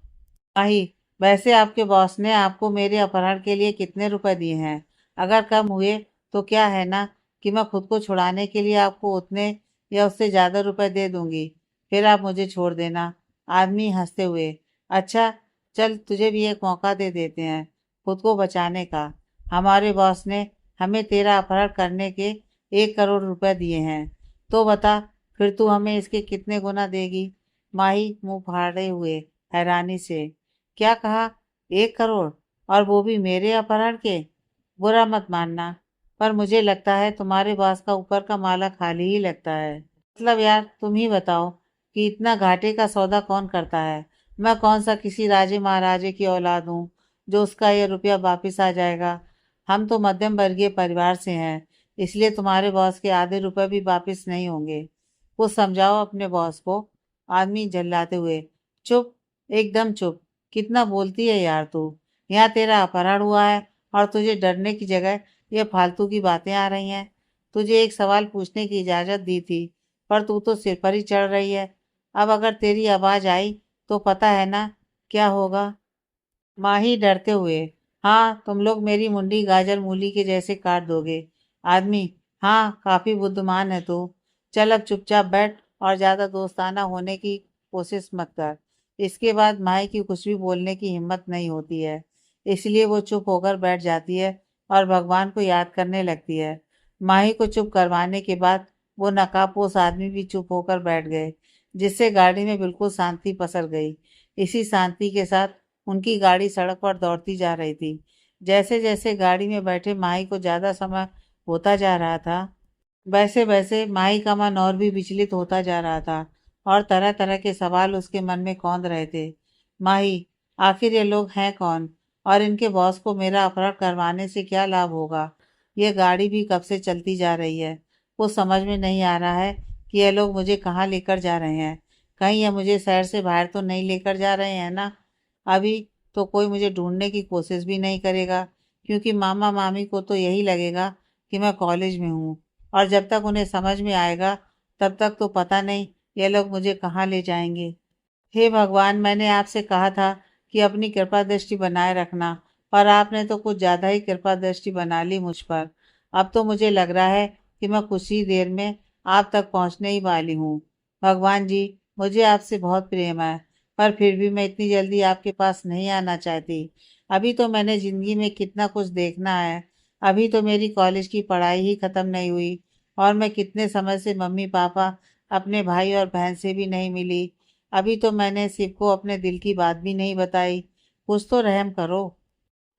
माही, वैसे आपके बॉस ने आपको मेरे अपहरण के लिए कितने रुपए दिए हैं। अगर कम हुए तो क्या है ना कि मैं खुद को छुड़ाने के लिए आपको उतने या उससे ज़्यादा रुपए दे दूंगी, फिर आप मुझे छोड़ देना। आदमी हंसते हुए, अच्छा, चल तुझे भी एक मौका दे देते हैं खुद को बचाने का। हमारे बॉस ने हमें तेरा अपहरण करने के 1 करोड़ रुपए दिए हैं, तो बता फिर तू हमें इसके कितने गुना देगी। माही मुंह फाड़े हुए हैरानी से, क्या कहा, 1 करोड़, और वो भी मेरे अपहरण के। बुरा मत मानना, पर मुझे लगता है तुम्हारे बॉस का ऊपर का माला खाली ही लगता है। मतलब यार, तुम ही बताओ कि इतना घाटे का सौदा कौन करता है। मैं कौन सा किसी राजे महाराजे की औलाद हूँ जो उसका ये रुपया वापिस आ जाएगा। हम तो मध्यम वर्गीय परिवार से हैं, इसलिए तुम्हारे बॉस के आधे रुपए भी वापिस नहीं होंगे। कुछ समझाओ अपने बॉस को। आदमी झल्लाते हुए, चुप, एकदम चुप। कितना बोलती है यार तू। यहाँ तेरा अपहरण हुआ है और तुझे डरने की जगह ये फालतू की बातें आ रही हैं। तुझे एक सवाल पूछने की इजाज़त दी थी, पर तू तो सिर पर ही चढ़ रही है। अब अगर तेरी आवाज़ आई तो पता है ना क्या होगा। माही डरते हुए, हाँ, तुम लोग मेरी मुंडी गाजर मूली के जैसे काट दोगे। आदमी, हाँ, काफी बुद्धिमान है तू। चल अब चुपचाप बैठ और ज्यादा दोस्ताना होने की कोशिश मत कर। इसके बाद माही की कुछ भी बोलने की हिम्मत नहीं होती है, इसलिए वो चुप होकर बैठ जाती है और भगवान को याद करने लगती है। माही को चुप करवाने के बाद वो नकाबपोश आदमी भी चुप होकर बैठ गए, जिससे गाड़ी में बिल्कुल शांति पसर गई। इसी शांति के साथ उनकी गाड़ी सड़क पर दौड़ती जा रही थी। जैसे जैसे गाड़ी में बैठे माही को ज़्यादा समय होता जा रहा था, वैसे वैसे माही का मन और भी विचलित होता जा रहा था और तरह तरह के सवाल उसके मन में कौंध रहे थे। माही, आखिर ये लोग हैं कौन और इनके बॉस को मेरा अपहरण करवाने से क्या लाभ होगा। ये गाड़ी भी कब से चलती जा रही है। वो समझ में नहीं आ रहा है कि ये लोग मुझे कहाँ लेकर जा रहे हैं। कहीं ये मुझे शहर से बाहर तो नहीं लेकर जा रहे हैं ना। अभी तो कोई मुझे ढूंढने की कोशिश भी नहीं करेगा, क्योंकि मामा मामी को तो यही लगेगा कि मैं कॉलेज में हूँ। और जब तक उन्हें समझ में आएगा तब तक तो पता नहीं ये लोग मुझे कहाँ ले जाएंगे। हे भगवान, मैंने आपसे कहा था कि अपनी कृपा दृष्टि बनाए रखना, पर आपने तो कुछ ज़्यादा ही कृपा दृष्टि बना ली मुझ पर। अब तो मुझे लग रहा है कि मैं कुछ ही देर में आप तक पहुंचने ही वाली हूँ। भगवान जी, मुझे आपसे बहुत प्रेम है, पर फिर भी मैं इतनी जल्दी आपके पास नहीं आना चाहती। अभी तो मैंने ज़िंदगी में कितना कुछ देखना है। अभी तो मेरी कॉलेज की पढ़ाई ही ख़त्म नहीं हुई, और मैं कितने समय से मम्मी पापा, अपने भाई और बहन से भी नहीं मिली। अभी तो मैंने शिव को अपने दिल की बात भी नहीं बताई। कुछ तो रहम करो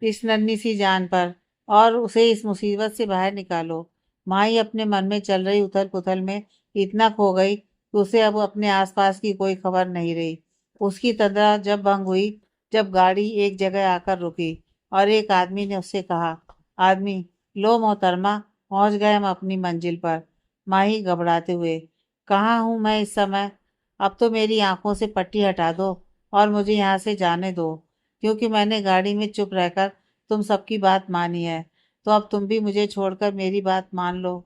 इस नन्ही सी जान पर, और उसे इस मुसीबत से बाहर निकालो। माही अपने मन में चल रही उथल पुथल में इतना खो गई कि उसे अब अपने आसपास की कोई खबर नहीं रही। उसकी तंद्रा जब भंग हुई, जब गाड़ी एक जगह आकर रुकी और एक आदमी ने उससे कहा, आदमी, लो मोहतरमा, पहुंच गए हम अपनी मंजिल पर। माही घबराते हुए, कहाँ हूँ मैं इस समय? अब तो मेरी आंखों से पट्टी हटा दो और मुझे यहाँ से जाने दो, क्योंकि मैंने गाड़ी में चुप रहकर तुम सबकी बात मानी है, तो अब तुम भी मुझे छोड़कर मेरी बात मान लो।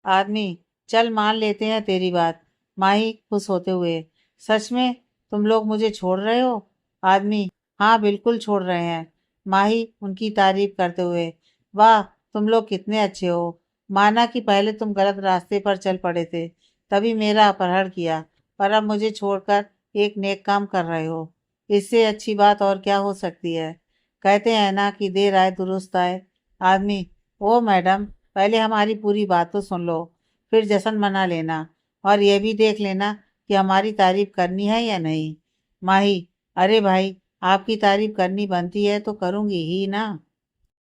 आदमी, चल मान लेते हैं तेरी बात। माही खुश होते हुए, सच में तुम लोग मुझे छोड़ रहे हो? आदमी, हाँ बिल्कुल छोड़ रहे हैं। माही उनकी तारीफ करते हुए, वाह, तुम लोग कितने अच्छे हो। माना कि पहले तुम गलत रास्ते पर चल पड़े थे, तभी मेरा अपहरण किया, पर अब मुझे छोड़कर एक नेक काम कर रहे हो। इससे अच्छी बात और क्या हो सकती है। कहते हैं ना कि देर आए दुरुस्त आए। आदमी, ओ मैडम, पहले हमारी पूरी बात तो सुन लो, फिर जश्न मना लेना, और यह भी देख लेना कि हमारी तारीफ करनी है या नहीं। माही, अरे भाई, आपकी तारीफ करनी बनती है तो करूंगी ही ना।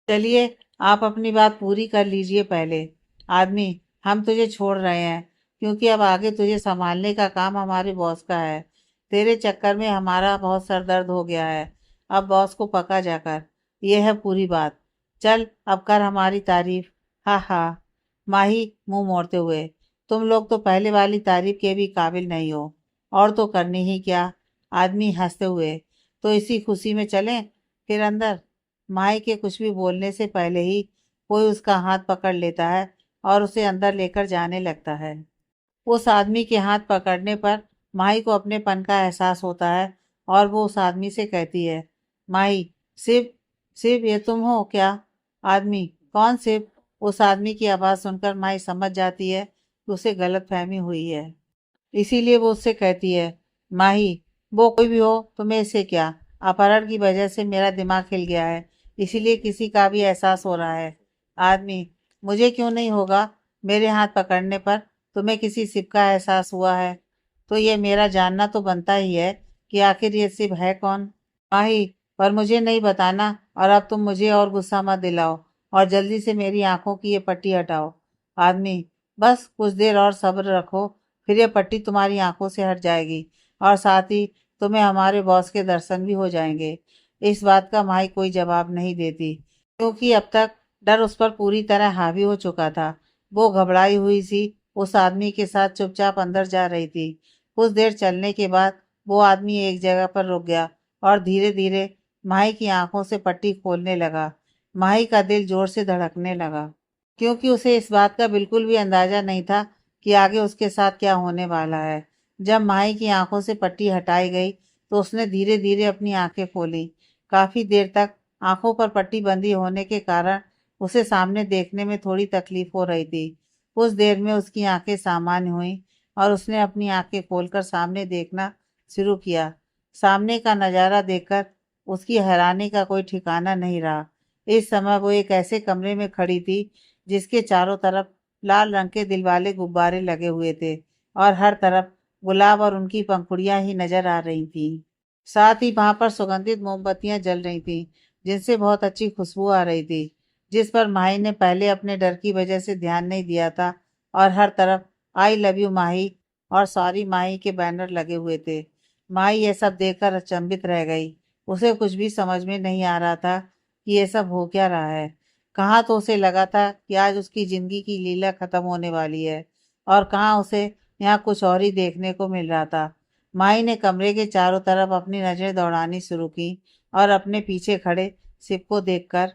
चलिए, आप अपनी बात पूरी कर लीजिए पहले। आदमी, हम तुझे छोड़ रहे हैं, क्योंकि अब आगे तुझे संभालने का काम हमारे बॉस का है। तेरे चक्कर में हमारा बहुत सर दर्द हो गया है। अब बॉस को पका जाकर, यह है पूरी बात। चल, अब कर हमारी तारीफ। हा हा। माही मुंह मोड़ते हुए, तुम लोग तो पहले वाली तारीफ के भी काबिल नहीं हो, और तो करनी ही क्या। आदमी हंसते हुए, तो इसी खुशी में चलें फिर अंदर। माही के कुछ भी बोलने से पहले ही कोई उसका हाथ पकड़ लेता है और उसे अंदर लेकर जाने लगता है। उस आदमी के हाथ पकड़ने पर माही को अपनेपन का एहसास होता है, और वो उस आदमी से कहती है, माही, शिव, शिव ये तुम हो क्या? आदमी, कौन शिव? उस आदमी की आवाज़ सुनकर माही समझ जाती है कि उसे गलतफहमी हुई है। इसीलिए वो उससे कहती है, माही, वो कोई भी हो, तुम्हें इससे क्या? अपहरण की वजह से मेरा दिमाग हिल गया है, इसीलिए किसी का भी एहसास हो रहा है। आदमी, मुझे क्यों नहीं होगा? मेरे हाथ पकड़ने पर तुम्हें किसी शिव का एहसास हुआ है, तो ये मेरा जानना तो बनता ही है कि आखिर ये शिव है कौन। माही, पर मुझे नहीं बताना, और अब तुम मुझे और गुस्सा मत दिलाओ, और जल्दी से मेरी आंखों की ये पट्टी हटाओ। आदमी, बस कुछ देर और सब्र रखो, फिर ये पट्टी तुम्हारी आंखों से हट जाएगी, और साथ ही तुम्हें हमारे बॉस के दर्शन भी हो जाएंगे। इस बात का माही कोई जवाब नहीं देती, क्योंकि अब तक डर उस पर पूरी तरह हावी हो चुका था। वो घबराई हुई सी उस आदमी के साथ चुपचाप अंदर जा रही थी। कुछ देर चलने के बाद वो आदमी एक जगह पर रुक गया और धीरे धीरे माही की आंखों से पट्टी खोलने लगा। माही का दिल जोर से धड़कने लगा, क्योंकि उसे इस बात का बिल्कुल भी अंदाजा नहीं था कि आगे उसके साथ क्या होने वाला है। जब माही की आंखों से पट्टी हटाई गई तो उसने धीरे धीरे अपनी आंखें खोली। काफी देर तक आंखों पर पट्टी बंधी होने के कारण उसे सामने देखने में थोड़ी तकलीफ हो रही थी। कुछ देर में उसकी आंखें सामान्य हुईं और उसने अपनी आंखें खोलकर सामने देखना शुरू किया। सामने का नज़ारा देखकर उसकी हैरानी का कोई ठिकाना नहीं रहा। इस समय वो एक ऐसे कमरे में खड़ी थी जिसके चारों तरफ लाल रंग के दिलवाले गुब्बारे लगे हुए थे, और हर तरफ गुलाब और उनकी पंखुड़ियां ही नजर आ रही थीं। साथ ही वहां पर सुगंधित मोमबत्तियां जल रही थीं, जिनसे बहुत अच्छी खुशबू आ रही थी, जिस पर माही ने पहले अपने डर की वजह से ध्यान नहीं दिया था। और हर तरफ आई लव यू माही और सॉरी माही के बैनर लगे हुए थे। माही यह सब देखकर अचंभित रह गई। उसे कुछ भी समझ में नहीं आ रहा था कि ये सब हो क्या रहा है। कहाँ तो उसे लगा था कि आज उसकी जिंदगी की लीला खत्म होने वाली है, और कहाँ उसे यहाँ कुछ और ही देखने को मिल रहा था। माही ने कमरे के चारों तरफ अपनी नजरें दौड़ानी शुरू की और अपने पीछे खड़े शिव को देखकर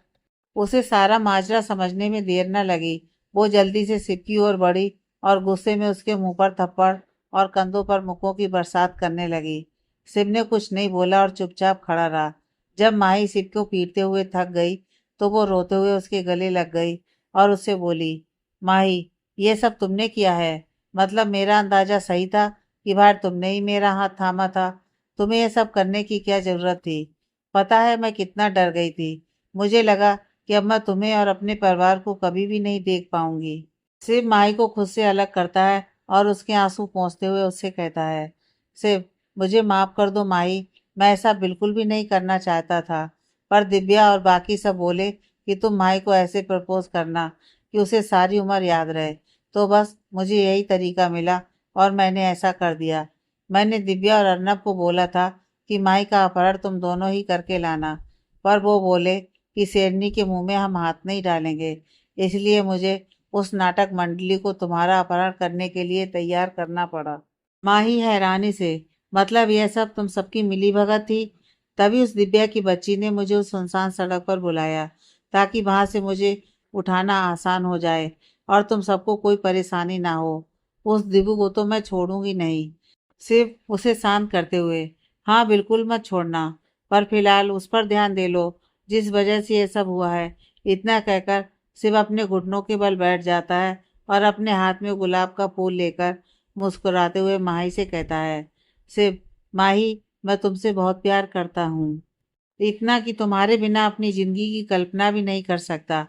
उसे सारा माजरा समझने में देर न लगी। वो जल्दी से शिव की ओर बढ़ी और गुस्से में उसके मुंह पर थप्पड़ और कंधों पर मुक्कों की बरसात करने लगी। शिव ने कुछ नहीं बोला और चुपचाप खड़ा रहा। जब माही शिव को पीटते हुए थक गई तो वो रोते हुए उसके गले लग गई और उससे बोली, माही, ये सब तुमने किया है? मतलब मेरा अंदाजा सही था कि बाहर तुमने ही मेरा हाथ थामा था? तुम्हें ये सब करने की क्या जरूरत थी? पता है मैं कितना डर गई थी। मुझे लगा कि अब मैं तुम्हें और अपने परिवार को कभी भी नहीं देख पाऊंगी। शिव माही को खुद से अलग करता है और उसके आंसू पोंछते हुए उससे कहता है, शिव, मुझे माफ कर दो माही, मैं ऐसा बिल्कुल भी नहीं करना चाहता था। पर दिव्या और बाकी सब बोले कि तुम माही को ऐसे प्रपोज करना कि उसे सारी उम्र याद रहे, तो बस मुझे यही तरीका मिला और मैंने ऐसा कर दिया। मैंने दिव्या और अर्नब को बोला था कि माही का अपहरण तुम दोनों ही करके लाना, पर वो बोले कि शेरनी के मुंह में हम हाथ नहीं डालेंगे, इसलिए मुझे उस नाटक मंडली को तुम्हारा अपहरण करने के लिए तैयार करना पड़ा। माही हैरानी से, मतलब यह सब तुम सबकी मिली भगत थी? तभी उस दिव्या की बच्ची ने मुझे उस सुनसान सड़क पर बुलाया ताकि वहां से मुझे उठाना आसान हो जाए और तुम सबको कोई परेशानी ना हो। उस दिव्य को तो मैं छोड़ूंगी नहीं। सिर्फ उसे शांत करते हुए, हाँ बिल्कुल मत छोड़ना, पर फिलहाल उस पर ध्यान दे लो जिस वजह से ये सब हुआ है। इतना कहकर शिव अपने घुटनों के बल बैठ जाता है और अपने हाथ में गुलाब का फूल लेकर मुस्कुराते हुए माही से कहता है, शिव, माही, मैं तुमसे बहुत प्यार करता हूँ, इतना कि तुम्हारे बिना अपनी जिंदगी की कल्पना भी नहीं कर सकता।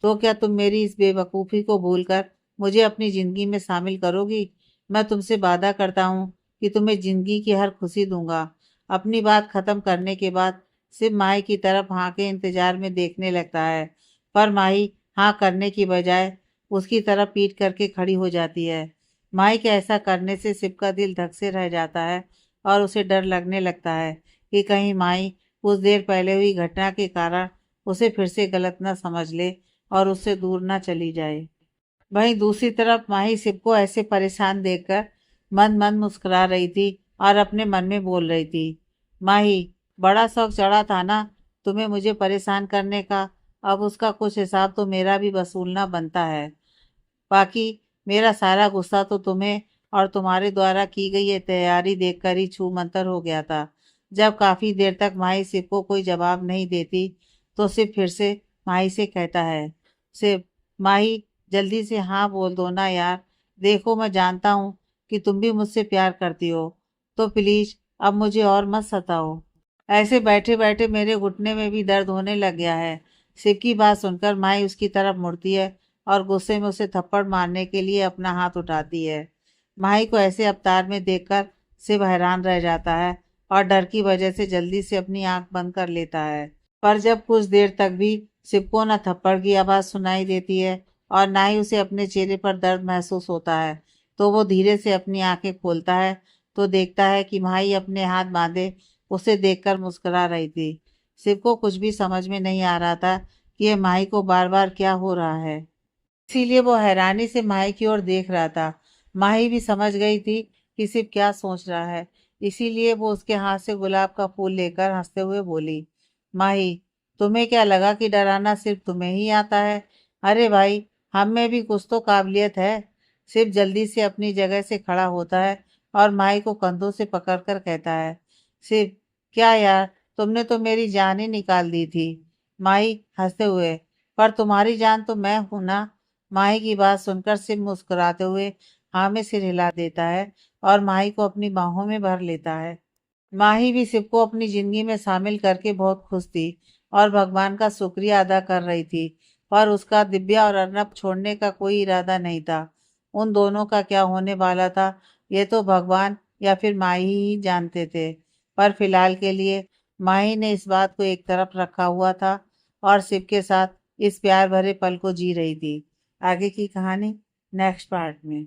तो क्या तुम मेरी इस बेवकूफ़ी को भूलकर मुझे अपनी जिंदगी में शामिल करोगी? मैं तुमसे वादा करता हूँ कि तुम्हें जिंदगी की हर खुशी दूंगा। अपनी बात खत्म करने के बाद सिर्फ माही की तरफ हाँ के इंतजार में देखने लगता है, पर माही हाँ करने की बजाय उसकी तरफ पीट करके खड़ी हो जाती है। माही के ऐसा करने से शिव का दिल धक से रह जाता है और उसे डर लगने लगता है कि कहीं माही कुछ देर पहले हुई घटना के कारण उसे फिर से गलत न समझ ले और उससे दूर न चली जाए। वहीं दूसरी तरफ माही शिव को ऐसे परेशान देखकर मन मन मुस्कुरा रही थी और अपने मन में बोल रही थी, माही, बड़ा शौक चढ़ा था ना तुम्हें मुझे परेशान करने का, अब उसका कुछ हिसाब तो मेरा भी वसूलना बनता है। बाकी मेरा सारा गुस्सा तो तुम्हें और तुम्हारे द्वारा की गई ये तैयारी देखकर ही छू मंतर हो गया था। जब काफी देर तक माही शिव को कोई जवाब नहीं देती तो शिव फिर से माही से कहता है, शिव, माही, जल्दी से हाँ बोल दो ना यार। देखो मैं जानता हूँ कि तुम भी मुझसे प्यार करती हो, तो प्लीज अब मुझे और मत सताओ। ऐसे बैठे बैठे मेरे घुटने में भी दर्द होने लग गया है। शिव की बात सुनकर माई उसकी तरफ मुड़ती है और गुस्से में उसे थप्पड़ मारने के लिए अपना हाथ उठाती है। माही को ऐसे अवतार में देखकर शिव हैरान रह जाता है और डर की वजह से जल्दी से अपनी आंख बंद कर लेता है। पर जब कुछ देर तक भी शिव को न थप्पड़ की आवाज सुनाई देती है और ना ही उसे अपने चेहरे पर दर्द महसूस होता है, तो वो धीरे से अपनी आंखें खोलता है तो देखता है कि माही अपने हाथ बांधे उसे देखकर मुस्कुरा रही थी। शिव को कुछ भी समझ में नहीं आ रहा था कि ये माही को बार बार क्या हो रहा है, इसीलिए वो हैरानी से माही की ओर देख रहा था। माही भी समझ गई थी कि शिव क्या सोच रहा है, इसीलिए वो उसके हाथ से गुलाब का फूल लेकर हंसते हुए बोली, माही, तुम्हें क्या लगा कि डराना सिर्फ तुम्हें ही आता है? अरे भाई, हम में भी कुछ तो काबिलियत है। शिव जल्दी से अपनी जगह से खड़ा होता है और माही को कंधों से पकड़कर कहता है, शिव, क्या यार, तुमने तो मेरी जान ही निकाल दी थी। माही हंसते हुए, पर तुम्हारी जान तो मैं हूं ना। माही की बात सुनकर शिव मुस्कुराते हुए हाँ में सिर हिला देता है और माही को अपनी बाहों में भर लेता है। माही भी शिव को अपनी जिंदगी में शामिल करके बहुत खुश थी और भगवान का शुक्रिया अदा कर रही थी, पर उसका दिव्या और अर्नब छोड़ने का कोई इरादा नहीं था। उन दोनों का क्या होने वाला था ये तो भगवान या फिर माही ही जानते थे। पर फिलहाल के लिए माही ने इस बात को एक तरफ रखा हुआ था और शिव के साथ इस प्यार भरे पल को जी रही थी। आगे की कहानी नेक्स्ट पार्ट में।